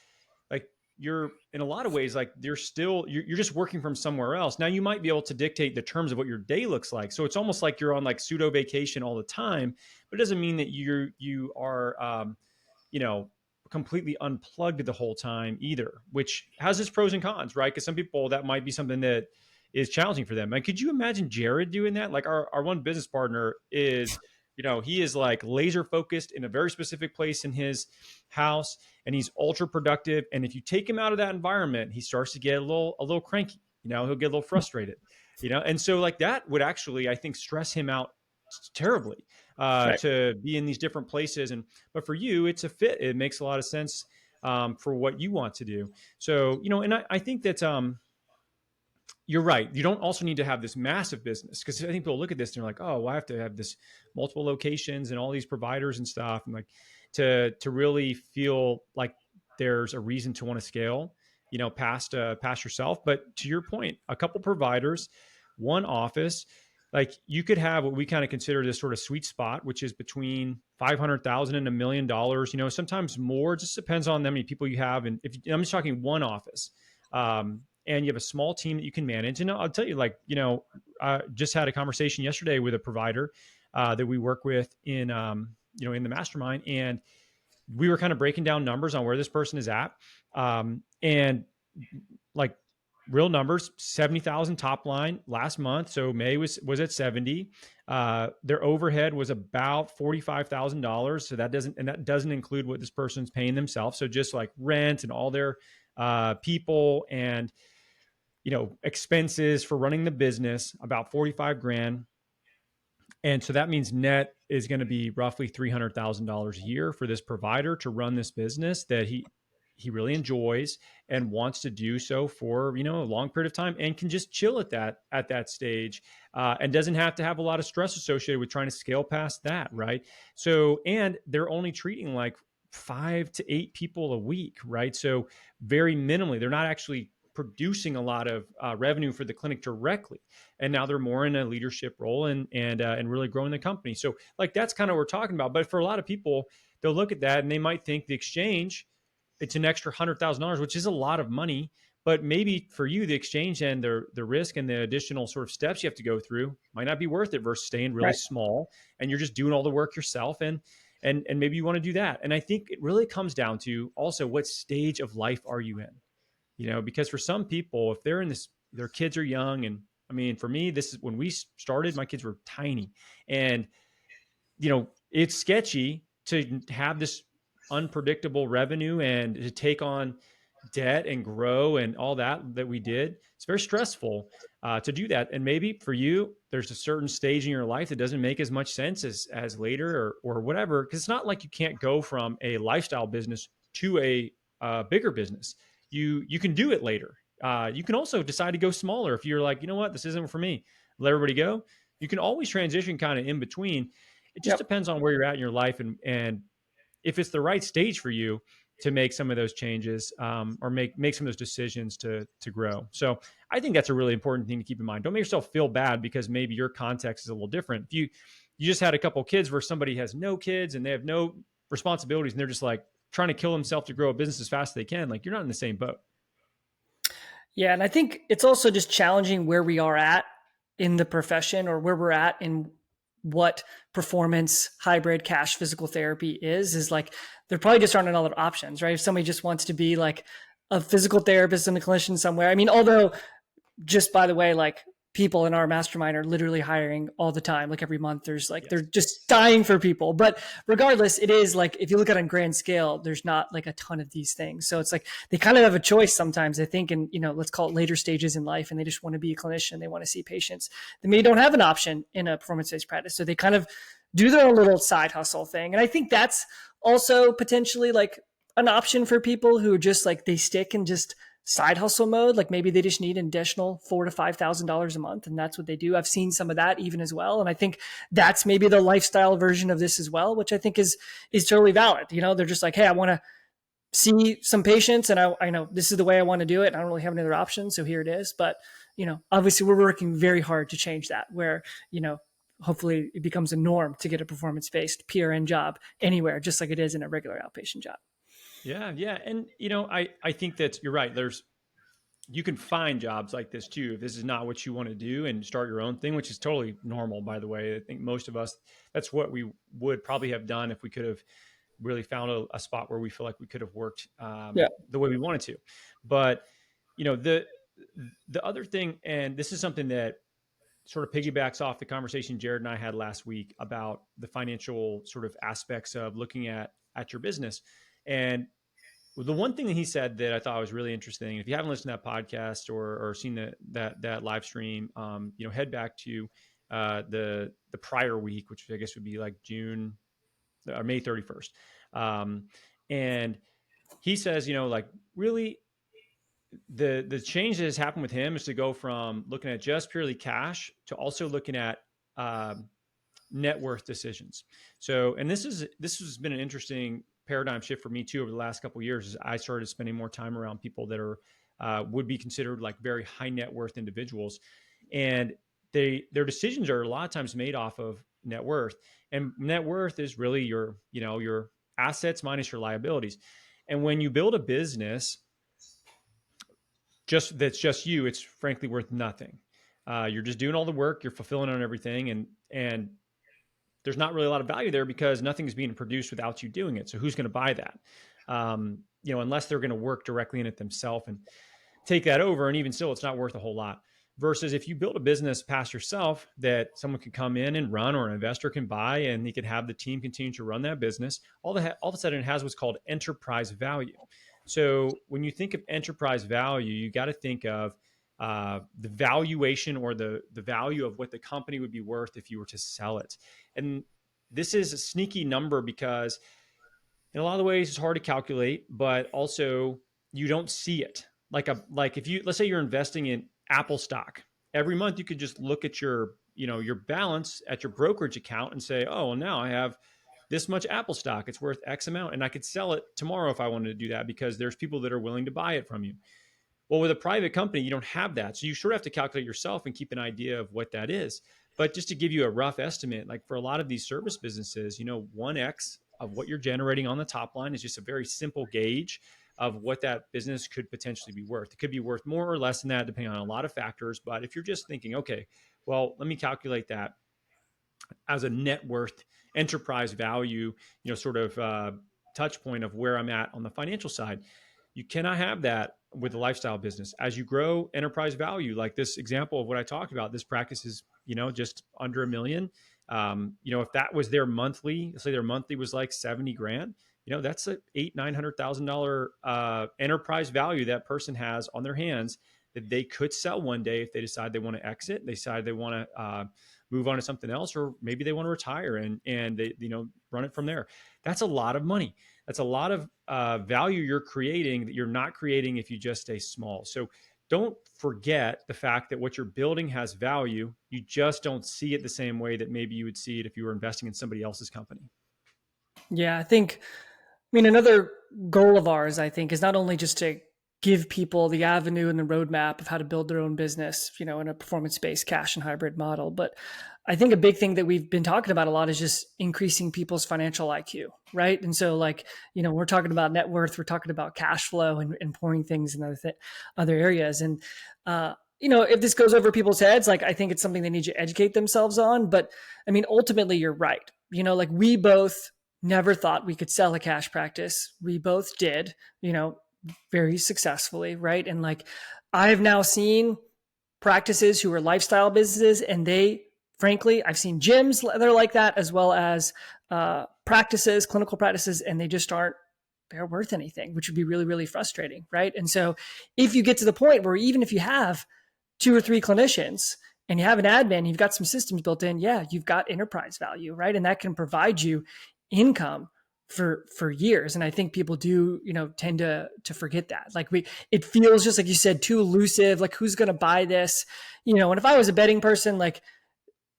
like you're in a lot of ways, like you're just working from somewhere else. Now you might be able to dictate the terms of what your day looks like, so it's almost like you're on like pseudo vacation all the time, but it doesn't mean that you are you know completely unplugged the whole time either, which has its pros and cons, right? Because some people, that might be something that is challenging for them. And could you imagine Jared doing that? Like our one business partner is, he is like laser focused in a very specific place in his house, and he's ultra productive. And if you take him out of that environment, he starts to get a little cranky. He'll get a little frustrated. And so like that would actually, I think, stress him out terribly, Right. to be in these different places. But for you, it's a fit. It makes a lot of sense, for what you want to do. So, and I think that, you're right. You don't also need to have this massive business, because I think people look at this and they're like, oh, well, I have to have this multiple locations and all these providers and stuff. And like to really feel like there's a reason to want to scale, past yourself. But to your point, a couple providers, one office, like you could have what we kind of consider this sort of sweet spot, which is between 500,000 and $1 million, sometimes more. It just depends on how many people you have. And if I'm just talking one office, and you have a small team that you can manage. And I'll tell you, like, I just had a conversation yesterday with a provider, that we work with in, in the mastermind. And we were kind of breaking down numbers on where this person is at. And like real numbers, 70,000 top line last month. So May was at 70. Their overhead was about $45,000. So that doesn't include what this person's paying themselves. So just like rent and all their, people and, expenses for running the business, about 45 grand. And so that means net is going to be roughly $300,000 a year for this provider to run this business that he really enjoys and wants to do so for, a long period of time, and can just chill at that stage, and doesn't have to have a lot of stress associated with trying to scale past that. Right. So, and they're only treating like 5 to 8 people a week. Right. So very minimally, they're not actually producing a lot of, revenue for the clinic directly. And now they're more in a leadership role and really growing the company. So like, that's kind of what we're talking about. But for a lot of people, they'll look at that and they might think the exchange, it's an extra $100,000, which is a lot of money. But maybe for you, the exchange and the risk and the additional sort of steps you have to go through might not be worth it versus staying really Right. small and you're just doing all the work yourself. And maybe you want to do that. And I think it really comes down to also, what stage of life are you in? Because for some people, if they're in this, their kids are young. And I mean, for me, this is when we started, my kids were tiny, and, it's sketchy to have this unpredictable revenue and to take on debt and grow and all that we did. It's very stressful, to do that. And maybe for you, there's a certain stage in your life that doesn't make as much sense as later, or whatever. Because it's not like you can't go from a lifestyle business to a, bigger business. You can do it later. You can also decide to go smaller if you're like, you know what, this isn't for me. Let everybody go. You can always transition kind of in between. It just Yep. depends on where you're at in your life, and if it's the right stage for you to make some of those changes, or make some of those decisions to grow. So I think that's a really important thing to keep in mind. Don't make yourself feel bad because maybe your context is a little different. If you just had a couple kids, where somebody has no kids and they have no responsibilities, and they're just like trying to kill themselves to grow a business as fast as they can, like, you're not in the same boat. Yeah. And I think it's also just challenging where we are at in the profession, or where we're at in what performance hybrid cash physical therapy is like, there probably just aren't other options, right? If somebody just wants to be like a physical therapist and a clinician somewhere, I mean, although, just by the way, like, people in our mastermind are literally hiring all the time. Like every month there's like, they're Yes. just dying for people. But regardless, it is like, if you look at it on grand scale, there's not like a ton of these things. So it's like, they kind of have a choice sometimes, I think, in, let's call it later stages in life, and they just want to be a clinician. They want to see patients. They maybe don't have an option in a performance-based practice. So they kind of do their own little side hustle thing. And I think that's also potentially like an option for people who just like, they stick and just side hustle mode. Like maybe they just need an additional $4,000 to $5,000 a month, and that's what they do. I've seen some of that even as well, and I think that's maybe the lifestyle version of this as well, which I think is totally valid. They're just like, hey, I want to see some patients, and I know this is the way I want to do it. I don't really have any other options, so here it is. But obviously, we're working very hard to change that. Where hopefully it becomes a norm to get a performance-based PRN job anywhere, just like it is in a regular outpatient job. Yeah, yeah, and I think that you're right. You can find jobs like this too if this is not what you want to do and start your own thing, which is totally normal, by the way. I think most of us, that's what we would probably have done if we could have really found a spot where we feel like we could have worked Yeah. the way we wanted to. But the other thing, and this is something that sort of piggybacks off the conversation Jared and I had last week about the financial sort of aspects of looking at your business. And the one thing that he said that I thought was really interesting, if you haven't listened to that podcast or seen that live stream, head back to the prior week, which I guess would be like June or May 31st. And he says, like really the change that has happened with him is to go from looking at just purely cash to also looking at net worth decisions. So, and this has been an interesting paradigm shift for me too over the last couple of years. As I started spending more time around people that are would be considered like very high net worth individuals, and their decisions are a lot of times made off of net worth, and net worth is really your assets minus your liabilities. And when you build a business that's just you, it's frankly worth nothing. You're just doing all the work, you're fulfilling on everything, and there's not really a lot of value there because nothing's being produced without you doing it. So who's going to buy that? Unless they're going to work directly in it themselves and take that over. And even still, it's not worth a whole lot. Versus if you build a business past yourself that someone can come in and run, or an investor can buy, and you can have the team continue to run that business, all of a sudden it has what's called enterprise value. So when you think of enterprise value, you got to think of the valuation or the value of what the company would be worth if you were to sell it. And this is a sneaky number because in a lot of ways it's hard to calculate, but also you don't see it. Like if you, let's say you're investing in Apple stock, every month you could just look at your balance at your brokerage account and say, oh, well, now I have this much Apple stock, it's worth X amount, and I could sell it tomorrow if I wanted to do that because there's people that are willing to buy it from you. Well, with a private company, you don't have that. So you sort of have to calculate yourself and keep an idea of what that is. But just to give you a rough estimate, like for a lot of these service businesses, 1X of what you're generating on the top line is just a very simple gauge of what that business could potentially be worth. It could be worth more or less than that, depending on a lot of factors. But if you're just thinking, okay, well, let me calculate that as a net worth enterprise value, sort of touch point of where I'm at on the financial side. You cannot have that with a lifestyle business. As you grow enterprise value, like this example of what I talked about, this practice is, just under $1 million. If that was their monthly, let's say their monthly was like 70 grand, that's a $800,000-$900,000 enterprise value that person has on their hands that they could sell one day if they decide they want to exit, they decide they want to move on to something else, or maybe they want to retire and they run it from there. That's a lot of money. That's a lot of value you're creating that you're not creating if you just stay small. So don't forget the fact that what you're building has value. You just don't see it the same way that maybe you would see it if you were investing in somebody else's company. Yeah, another goal of ours, I think, is not only just to give people the avenue and the roadmap of how to build their own business, in a performance-based cash and hybrid model. But I think a big thing that we've been talking about a lot is just increasing people's financial IQ, right? And so we're talking about net worth, we're talking about cash flow and pouring things in other areas. And, if this goes over people's heads, I think it's something they need to educate themselves on. But ultimately you're right. We both never thought we could sell a cash practice. We both did, very successfully, right? And I've now seen practices who are lifestyle businesses, and frankly, I've seen gyms that are like that, as well as practices, clinical practices, and they're worth anything, which would be really, really frustrating, right? And so if you get to the point where even if you have 2 or 3 clinicians and you have an admin, you've got some systems built in, yeah, you've got enterprise value, right? And that can provide you income for years. And I think people do, tend to forget that. Like it feels just like you said, too elusive. Like who's going to buy this? And if I was a betting person, like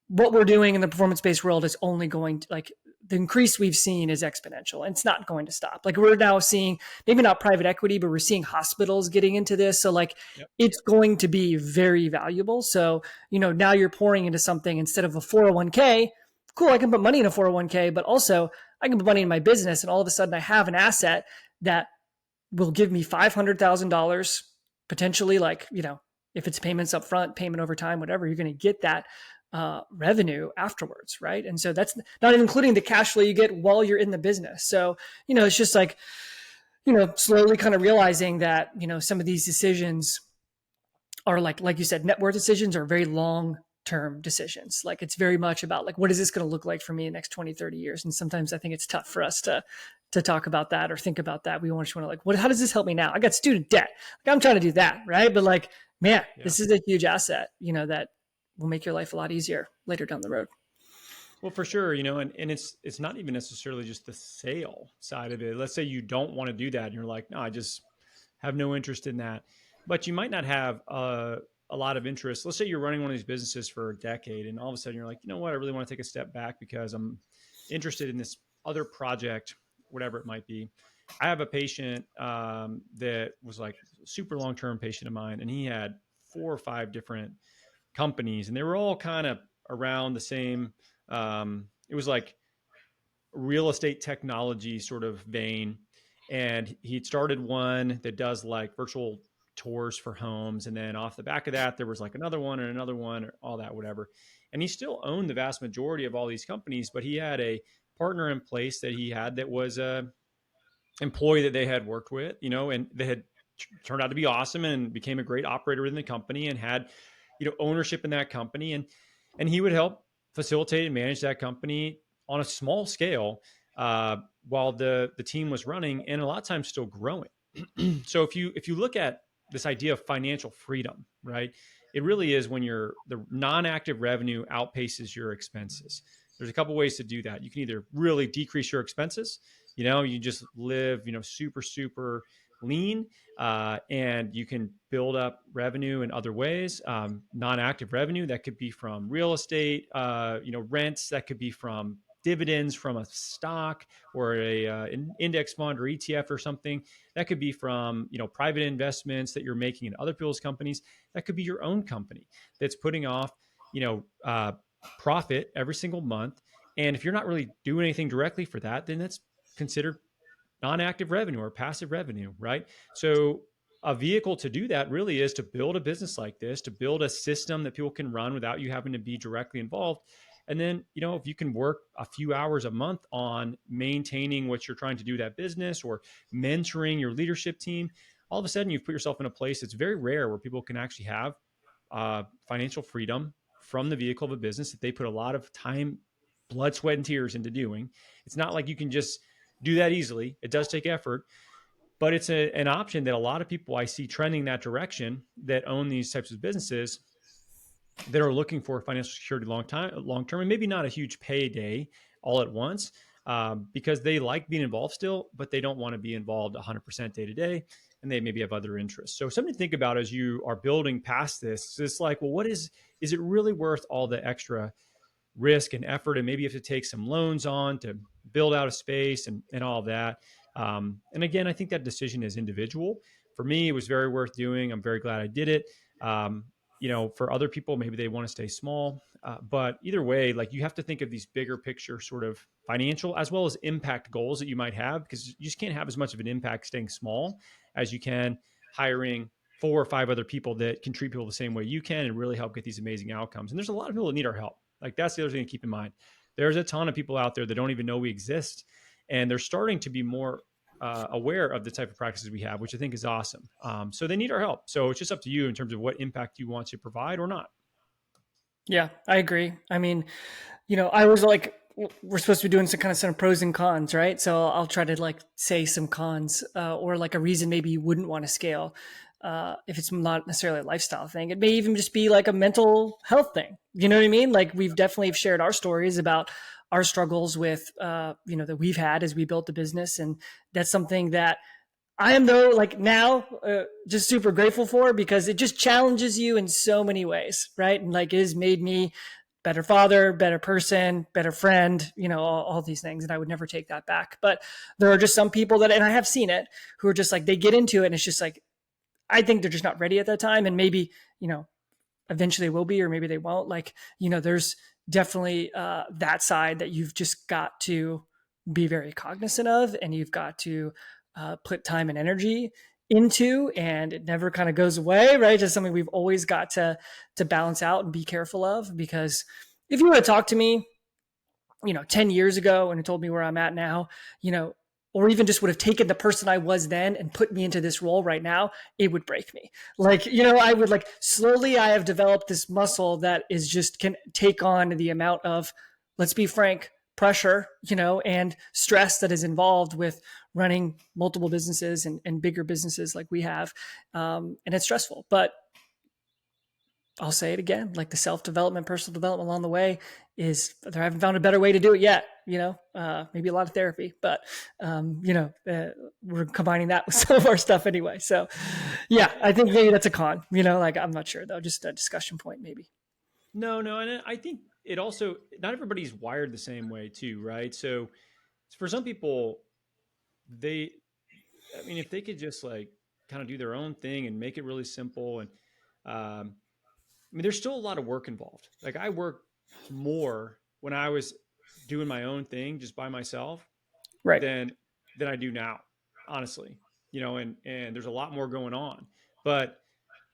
what we're doing in the performance-based world is only going to, like, the increase we've seen is exponential and it's not going to stop. Like we're now seeing, maybe not private equity, but we're seeing hospitals getting into this. So like it's going to be very valuable. So, now you're pouring into something instead of a 401k. Cool. I can put money in a 401k, but also I can put money in my business. And all of a sudden I have an asset that will give me $500,000 potentially, like, if it's payments up front, payment over time, whatever, you're going to get that revenue afterwards, right? And so that's not including the cash flow you get while you're in the business. So, it's just like, slowly kind of realizing that, some of these decisions are like you said, net worth decisions are very long-term decisions. Like it's very much about like, what is this going to look like for me in the next 20, 30 years? And sometimes I think it's tough for us to talk about that or think about that. We just want to like, how does this help me now? I got student debt. Like I'm trying to do that. Right. But like, man, this is a huge asset, that will make your life a lot easier later down the road. Well, for sure, and it's not even necessarily just the sale side of it. Let's say you don't want to do that and you're like, no, I just have no interest in that. But you might not have a lot of interest. Let's say you're running one of these businesses for a decade and all of a sudden you're like, you know what, I really want to take a step back because I'm interested in this other project, whatever it might be. I have a patient that was like a super long-term patient of mine, and he had 4 or 5 different companies and they were all kind of around the same. It was like real estate technology sort of vein. And he'd started one that does like virtual tours for homes. And then off the back of that, there was like another one and another one, or all that, whatever. And he still owned the vast majority of all these companies, but he had a partner in place that he had that was a employee that they had worked with, and they had turned out to be awesome and became a great operator in the company and had, ownership in that company. And he would help facilitate and manage that company on a small scale while the team was running, and a lot of times still growing. So if you look at this idea of financial freedom, right, it really is when the non-active revenue outpaces your expenses. There's a couple ways to do that. You can either really decrease your expenses, you just live, super lean, and you can build up revenue in other ways. Non-active revenue, that could be from real estate, rents, that could be from dividends from a stock or an index fund or ETF or something. That could be from, private investments that you're making in other people's companies. That could be your own company that's putting off, profit every single month. And if you're not really doing anything directly for that, then that's considered non-active revenue or passive revenue, right? So a vehicle to do that really is to build a business like this, to build a system that people can run without you having to be directly involved. And then, if you can work a few hours a month on maintaining what you're trying to do that business or mentoring your leadership team, all of a sudden you've put yourself in a place that's very rare where people can actually have financial freedom from the vehicle of a business that they put a lot of time, blood, sweat, and tears into doing. It's not like you can just do that easily. It does take effort, but it's an option that a lot of people I see trending that direction that own these types of businesses that are looking for financial security long term, and maybe not a huge payday all at once, because they like being involved still, but they don't want to be involved 100% day to day, and they maybe have other interests. So something to think about as you are building past this. It's like, well, is it really worth all the extra risk and effort? And maybe you have to take some loans on to build out a space and all of that. And again, I think that decision is individual. For me, it was very worth doing. I'm very glad I did it. For other people, maybe they want to stay small. But either way, like you have to think of these bigger picture sort of financial as well as impact goals that you might have, because you just can't have as much of an impact staying small as you can hiring 4 or 5 other people that can treat people the same way you can and really help get these amazing outcomes. And there's a lot of people that need our help. Like that's the other thing to keep in mind. There's a ton of people out there that don't even know we exist, and they're starting to be more aware of the type of practices we have, which I think is awesome. So they need our help. So it's just up to you in terms of what impact you want to provide or not. Yeah, I agree. I mean, I was like, we're supposed to be doing some pros and cons, right? So I'll try to like say some cons or like a reason maybe you wouldn't want to scale. If it's not necessarily a lifestyle thing, it may even just be like a mental health thing. You know what I mean? Like we've definitely shared our stories about our struggles with, that we've had as we built the business. And that's something that I am, though, like now, just super grateful for, because it just challenges you in so many ways, right? And like it has made me better father, better person, better friend, all these things. And I would never take that back. But there are just some people that, and I have seen it, who are just like, they get into it and it's just like, I think they're just not ready at that time. And maybe, eventually will be, or maybe they won't. Like, there's definitely that side that you've just got to be very cognizant of, and you've got to put time and energy into, and it never kind of goes away, right? Just something we've always got to balance out and be careful of. Because if you were to talk to me, 10 years ago and told me where I'm at now, or even just would have taken the person I was then and put me into this role right now, it would break me. Like, I would like slowly, I have developed this muscle that is just can take on the amount of, let's be frank, pressure, and stress that is involved with running multiple businesses and bigger businesses like we have. And it's stressful, but I'll say it again, like the self-development, personal development along the way I haven't found a better way to do it yet, maybe a lot of therapy, but, we're combining that with some of our stuff anyway. So yeah, I think maybe that's a con, like, I'm not sure though, just a discussion point maybe. No, and I think it also, not everybody's wired the same way too, right? So for some people, if they could just like kind of do their own thing and make it really simple, and there's still a lot of work involved. Like I worked more when I was doing my own thing just by myself Right. than I do now, honestly. And there's a lot more going on, but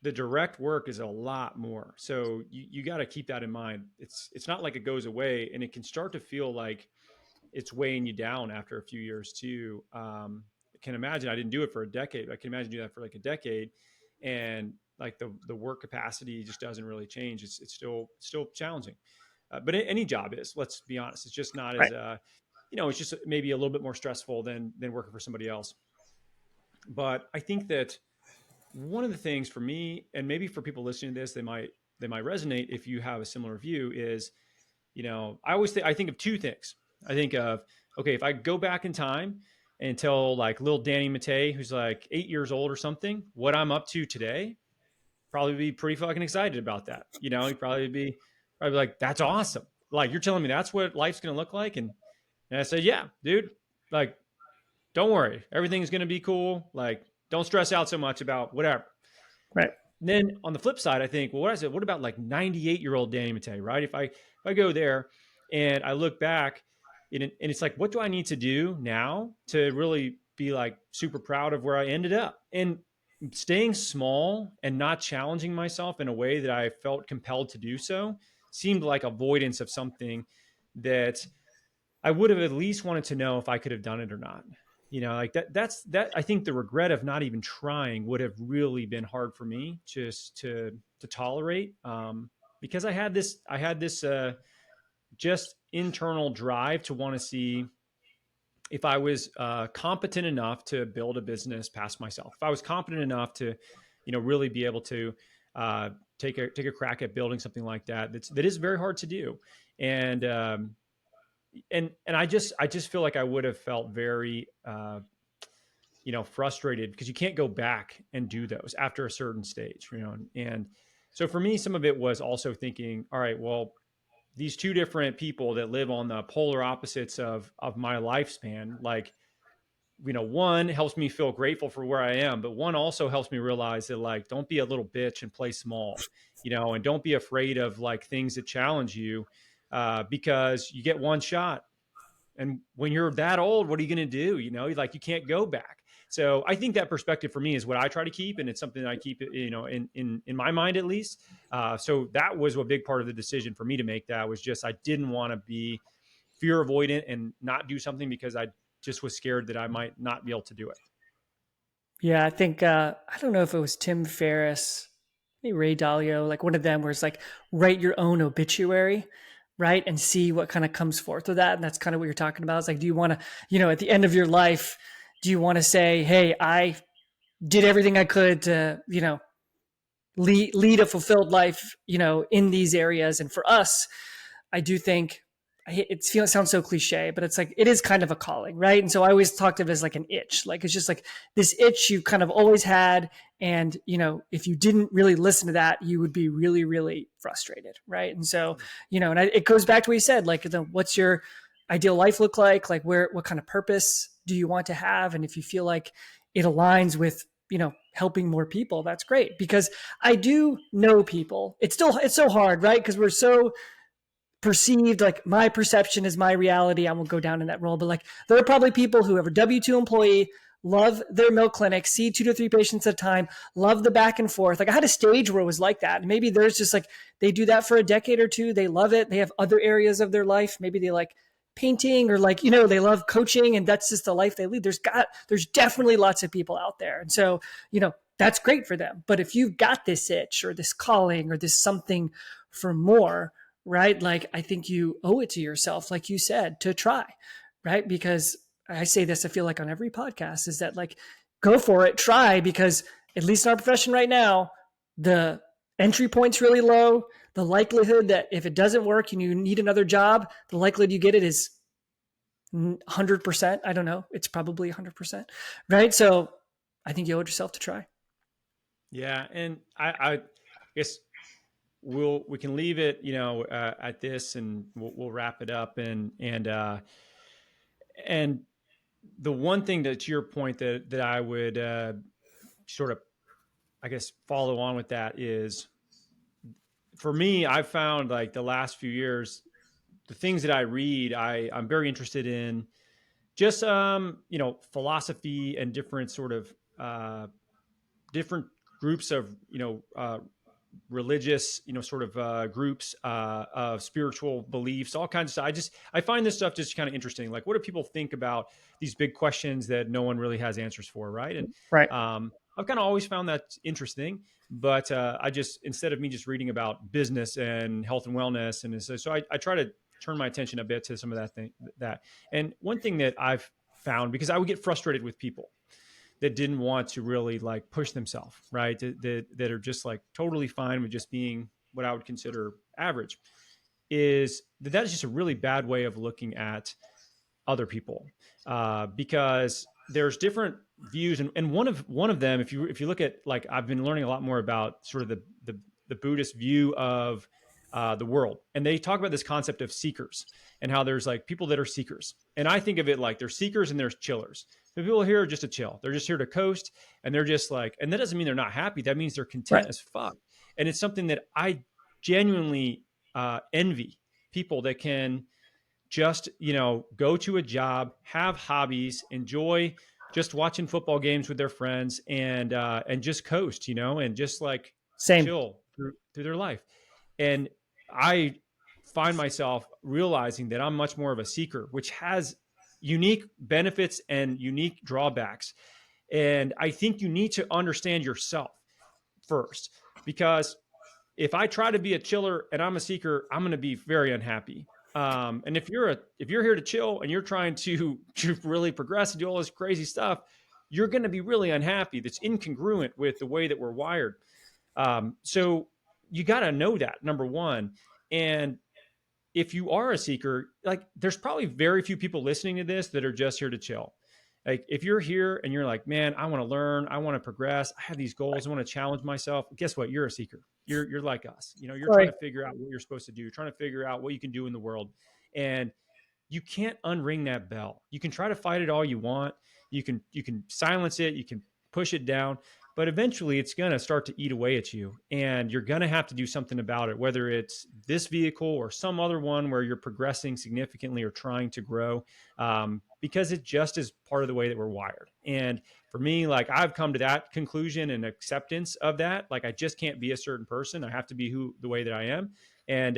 the direct work is a lot more. So you got to keep that in mind. It's not like it goes away, and it can start to feel like it's weighing you down after a few years too. I can imagine, I didn't do it for a decade, but I can imagine doing that for like a decade, and like the work capacity just doesn't really change. It's still challenging, but any job is. Let's be honest. It's just not as Right. it's just maybe a little bit more stressful than working for somebody else. But I think that one of the things for me, and maybe for people listening to this, they might resonate if you have a similar view, is, I think of two things. I think of, okay, if I go back in time and tell like little Danny Matei, who's like 8 years old or something, what I'm up to today, probably be pretty fucking excited about that. He'd probably be like, that's awesome. Like, you're telling me that's what life's going to look like. And I said, yeah, dude, like, don't worry. Everything's going to be cool. Like, don't stress out so much about whatever. Right. And then on the flip side, I think, well, what about like 98-year-old Danny Matei, right? If I go there and I look back and it's like, what do I need to do now to really be like super proud of where I ended up? And staying small and not challenging myself in a way that I felt compelled to do so seemed like avoidance of something that I would have at least wanted to know if I could have done it or not. Like that's I think the regret of not even trying would have really been hard for me just to tolerate, because I had this just internal drive to want to see if I was competent enough to build a business past myself. If I was competent enough to, really be able to take a crack at building something like that. That is very hard to do, and I just feel like I would have felt very frustrated, because you can't go back and do those after a certain stage, and so for me, some of it was also thinking, all right, well, these two different people that live on the polar opposites of my lifespan, like, one helps me feel grateful for where I am, but one also helps me realize that, like, don't be a little bitch and play small, and don't be afraid of like things that challenge you, because you get one shot. And when you're that old, what are you going to do? Like, you can't go back. So I think that perspective for me is what I try to keep. And it's something that I keep, in my mind, at least. So that was a big part of the decision for me to make. That was just, I didn't want to be fear avoidant and not do something because I just was scared that I might not be able to do it. Yeah, I think I don't know if it was Tim Ferriss, maybe Ray Dalio, like one of them, where it's like, write your own obituary, right, and see what kind of comes forth of that. And that's kind of what you're talking about. It's like, do you want to, at the end of your life, do you want to say, hey, I did everything I could to, lead a fulfilled life, in these areas? And for us, I do think, it sounds so cliche, but it's like, it is kind of a calling, right? And so I always talked of it as like an itch. Like, it's just like this itch you kind of always had. And, if you didn't really listen to that, you would be really, really frustrated. Right. And so, and it goes back to what you said, like, what's your ideal life look like? Like, what kind of purpose do you want to have? And if you feel like it aligns with, helping more people, that's great. Because I do know people. It's so hard, right? Because we're so perceived, like, my perception is my reality. I won't go down in that role, but like, there are probably people who have a W-2 employee, love their milk clinic, see 2 to 3 patients at a time, love the back and forth. Like, I had a stage where it was like that. And maybe there's just like, they do that for a decade or two. They love it. They have other areas of their life. Maybe they like painting, or like, they love coaching, and that's just the life they lead. There's definitely lots of people out there. And so, that's great for them. But if you've got this itch or this calling or this something for more, right? Like, I think you owe it to yourself, like you said, to try, right? Because I say this, I feel like on every podcast, is that like, go for it, try, because at least in our profession right now, the entry point's really low. The likelihood that if it doesn't work and you need another job, the likelihood you get it is 100%. I don't know. It's probably 100%, right? So I think you owe it yourself to try. Yeah. And I guess we can leave it, at this, and we'll wrap it up. And the one thing to your point that I would sort of, I guess, follow on with that is, for me, I've found, like, the last few years, the things that I read, I'm very interested in, just philosophy and different sort of different groups of religious, sort of groups of spiritual beliefs, all kinds of stuff. I find this stuff just kind of interesting. Like, what do people think about these big questions that no one really has answers for, right? And Right. I've kind of always found that interesting. But instead of me just reading about business and health and wellness, and so I try to turn my attention a bit to some of that. And one thing that I've found, because I would get frustrated with people that didn't want to really, like, push themselves, right? That are just, like, totally fine with just being what I would consider average, is that is just a really bad way of looking at other people, because there's different views, and one of them, if you look at, like, I've been learning a lot more about sort of the Buddhist view of the world, and they talk about this concept of seekers, and how there's, like, people that are seekers, and I think of it like there's seekers and there's chillers. The people here are just a chill. They're just here to coast, and they're just like, and that doesn't mean they're not happy. That means they're content Right. as fuck. And it's something that I genuinely envy, people that can just, go to a job, have hobbies, enjoy just watching football games with their friends, and just coast, and just, like, Same. chill through their life. And I find myself realizing that I'm much more of a seeker, which has unique benefits and unique drawbacks. And I think you need to understand yourself first, because if I try to be a chiller and I'm a seeker, I'm going to be very unhappy. And if you're here to chill and you're trying to really progress and do all this crazy stuff, you're going to be really unhappy. That's incongruent with the way that we're wired. So you got to know that, number one. And if you are a seeker, like, there's probably very few people listening to this that are just here to chill. Like, if you're here and you're like, man, I want to learn, I want to progress, I have these goals, I want to challenge myself. Guess what? You're a seeker. You're like us. You're trying Sorry. to figure out what you're supposed to do. You're trying to figure out what you can do in the world. And you can't unring that bell. You can try to fight it all you want. You can silence it, you can push it down, but eventually it's going to start to eat away at you, and you're going to have to do something about it, whether it's this vehicle or some other one where you're progressing significantly or trying to grow, because it just is part of the way that we're wired. And for me, like, I've come to that conclusion and acceptance of that. Like, I just can't be a certain person. I have to be the way that I am. And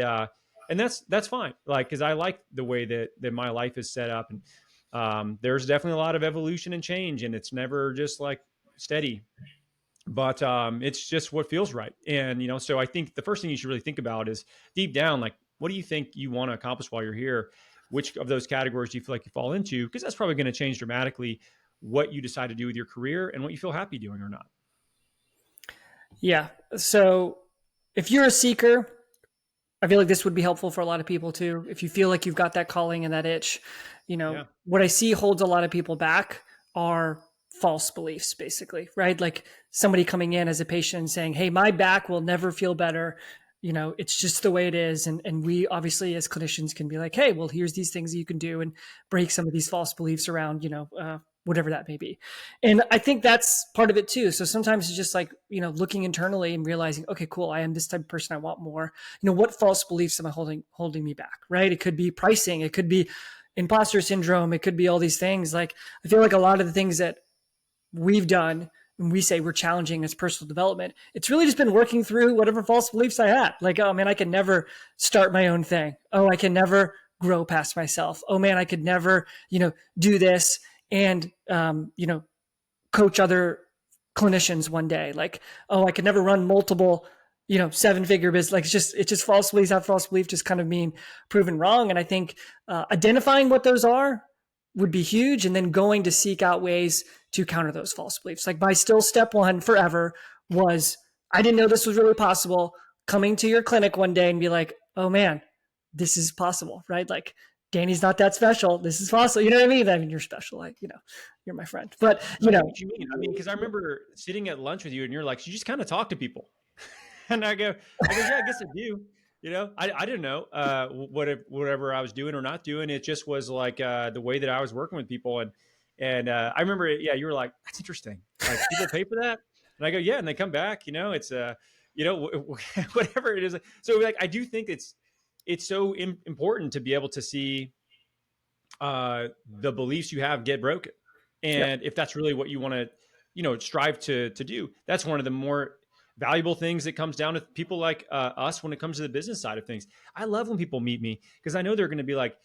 that's fine. Like, cause I like the way that my life is set up. And there's definitely a lot of evolution and change, and it's never just, like, steady, but it's just what feels right. And so I think the first thing you should really think about is, deep down, like, what do you think you want to accomplish while you're here? Which of those categories do you feel like you fall into? Because that's probably going to change dramatically what you decide to do with your career and what you feel happy doing or not. Yeah. So if you're a seeker, I feel like this would be helpful for a lot of people too. If you feel like you've got that calling and that itch, Yeah. what I see holds a lot of people back are false beliefs, basically, right? Like somebody coming in as a patient and saying, hey, my back will never feel better. It's just the way it is. And we obviously as clinicians can be like, hey, well, here's these things that you can do and break some of these false beliefs around, whatever that may be. And I think that's part of it too. So sometimes it's just like, looking internally and realizing, okay, cool, I am this type of person. I want more. What false beliefs am I holding me back, right? It could be pricing. It could be imposter syndrome. It could be all these things. Like, I feel like a lot of the things that we've done when we say we're challenging as personal development, it's really just been working through whatever false beliefs I had. Like, oh man, I can never start my own thing. Oh, I can never grow past myself. Oh man, I could never, do this and, coach other clinicians one day. Like, oh, I could never run multiple, 7-figure business. Like it's just false beliefs have false beliefs just kind of being proven wrong. And I think identifying what those are would be huge. And then going to seek out ways to counter those false beliefs. Like my still step one forever was, I didn't know this was really possible. Coming to your clinic one day and be like, oh man, this is possible, right? Like Danny's not that special. This is possible. You know what I mean? I mean, you're special. Like, you're my friend. But, I get what you mean. I mean, because I remember sitting at lunch with you and you're like, you just kind of talk to people. And I go, yeah, I guess I do. I didn't know whatever I was doing or not doing. It just was like the way that I was working with people. And I remember, yeah, you were like, that's interesting. Like people pay for that. And I go, yeah. And they come back, it's whatever it is. So like, I do think it's so important to be able to see the beliefs you have get broken. And if that's really what you want to, strive to do, that's one of the more valuable things that comes down to people like us when it comes to the business side of things. I love when people meet me because I know they're going to be like,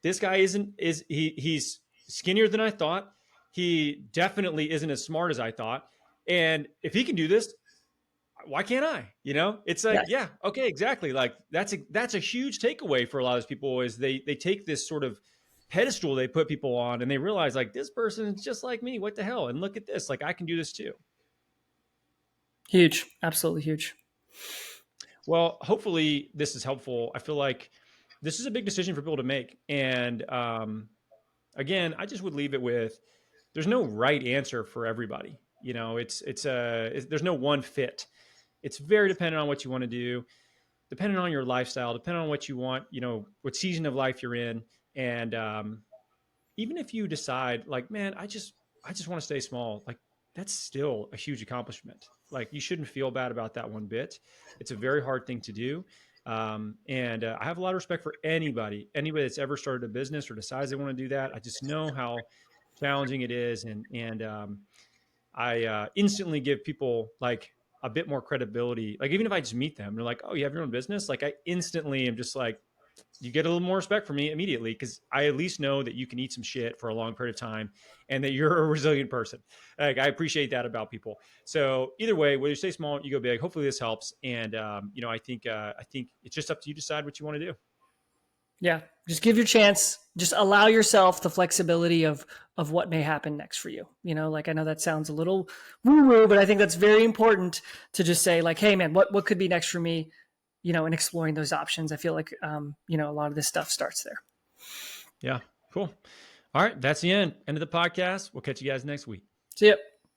this guy he's skinnier than I thought. He definitely isn't as smart as I thought. And if he can do this, why can't I? It's like, yeah, okay, exactly. Like that's a huge takeaway for a lot of those people is they take this sort of pedestal they put people on and they realize like this person is just like me. What the hell? And look at this. Like I can do this too. Huge. Absolutely huge. Well, hopefully this is helpful. I feel like this is a big decision for people to make. And again, I just would leave it with, there's no right answer for everybody. There's no one fit. It's very dependent on what you want to do, depending on your lifestyle, depending on what you want, what season of life you're in. And even if you decide like, man, I just want to stay small, like that's still a huge accomplishment. Like you shouldn't feel bad about that one bit. It's a very hard thing to do. And I have a lot of respect for anybody that's ever started a business or decides they want to do that. I just know how challenging it is. And I instantly give people like a bit more credibility. Like even if I just meet them, they're like, oh, you have your own business. Like I instantly am just like, you get a little more respect from me immediately because I at least know that you can eat some shit for a long period of time and that you're a resilient person. Like I appreciate that about people. So either way, whether you stay small, you go big. Hopefully this helps. And I think it's just up to you to decide what you want to do. Yeah, just give your chance. Just allow yourself the flexibility of what may happen next for you. Like I know that sounds a little woo-woo, but I think that's very important to just say like, hey man, what could be next for me? And exploring those options. I feel like a lot of this stuff starts there. Yeah, cool. All right, that's the end of the podcast. We'll catch you guys next week. See ya.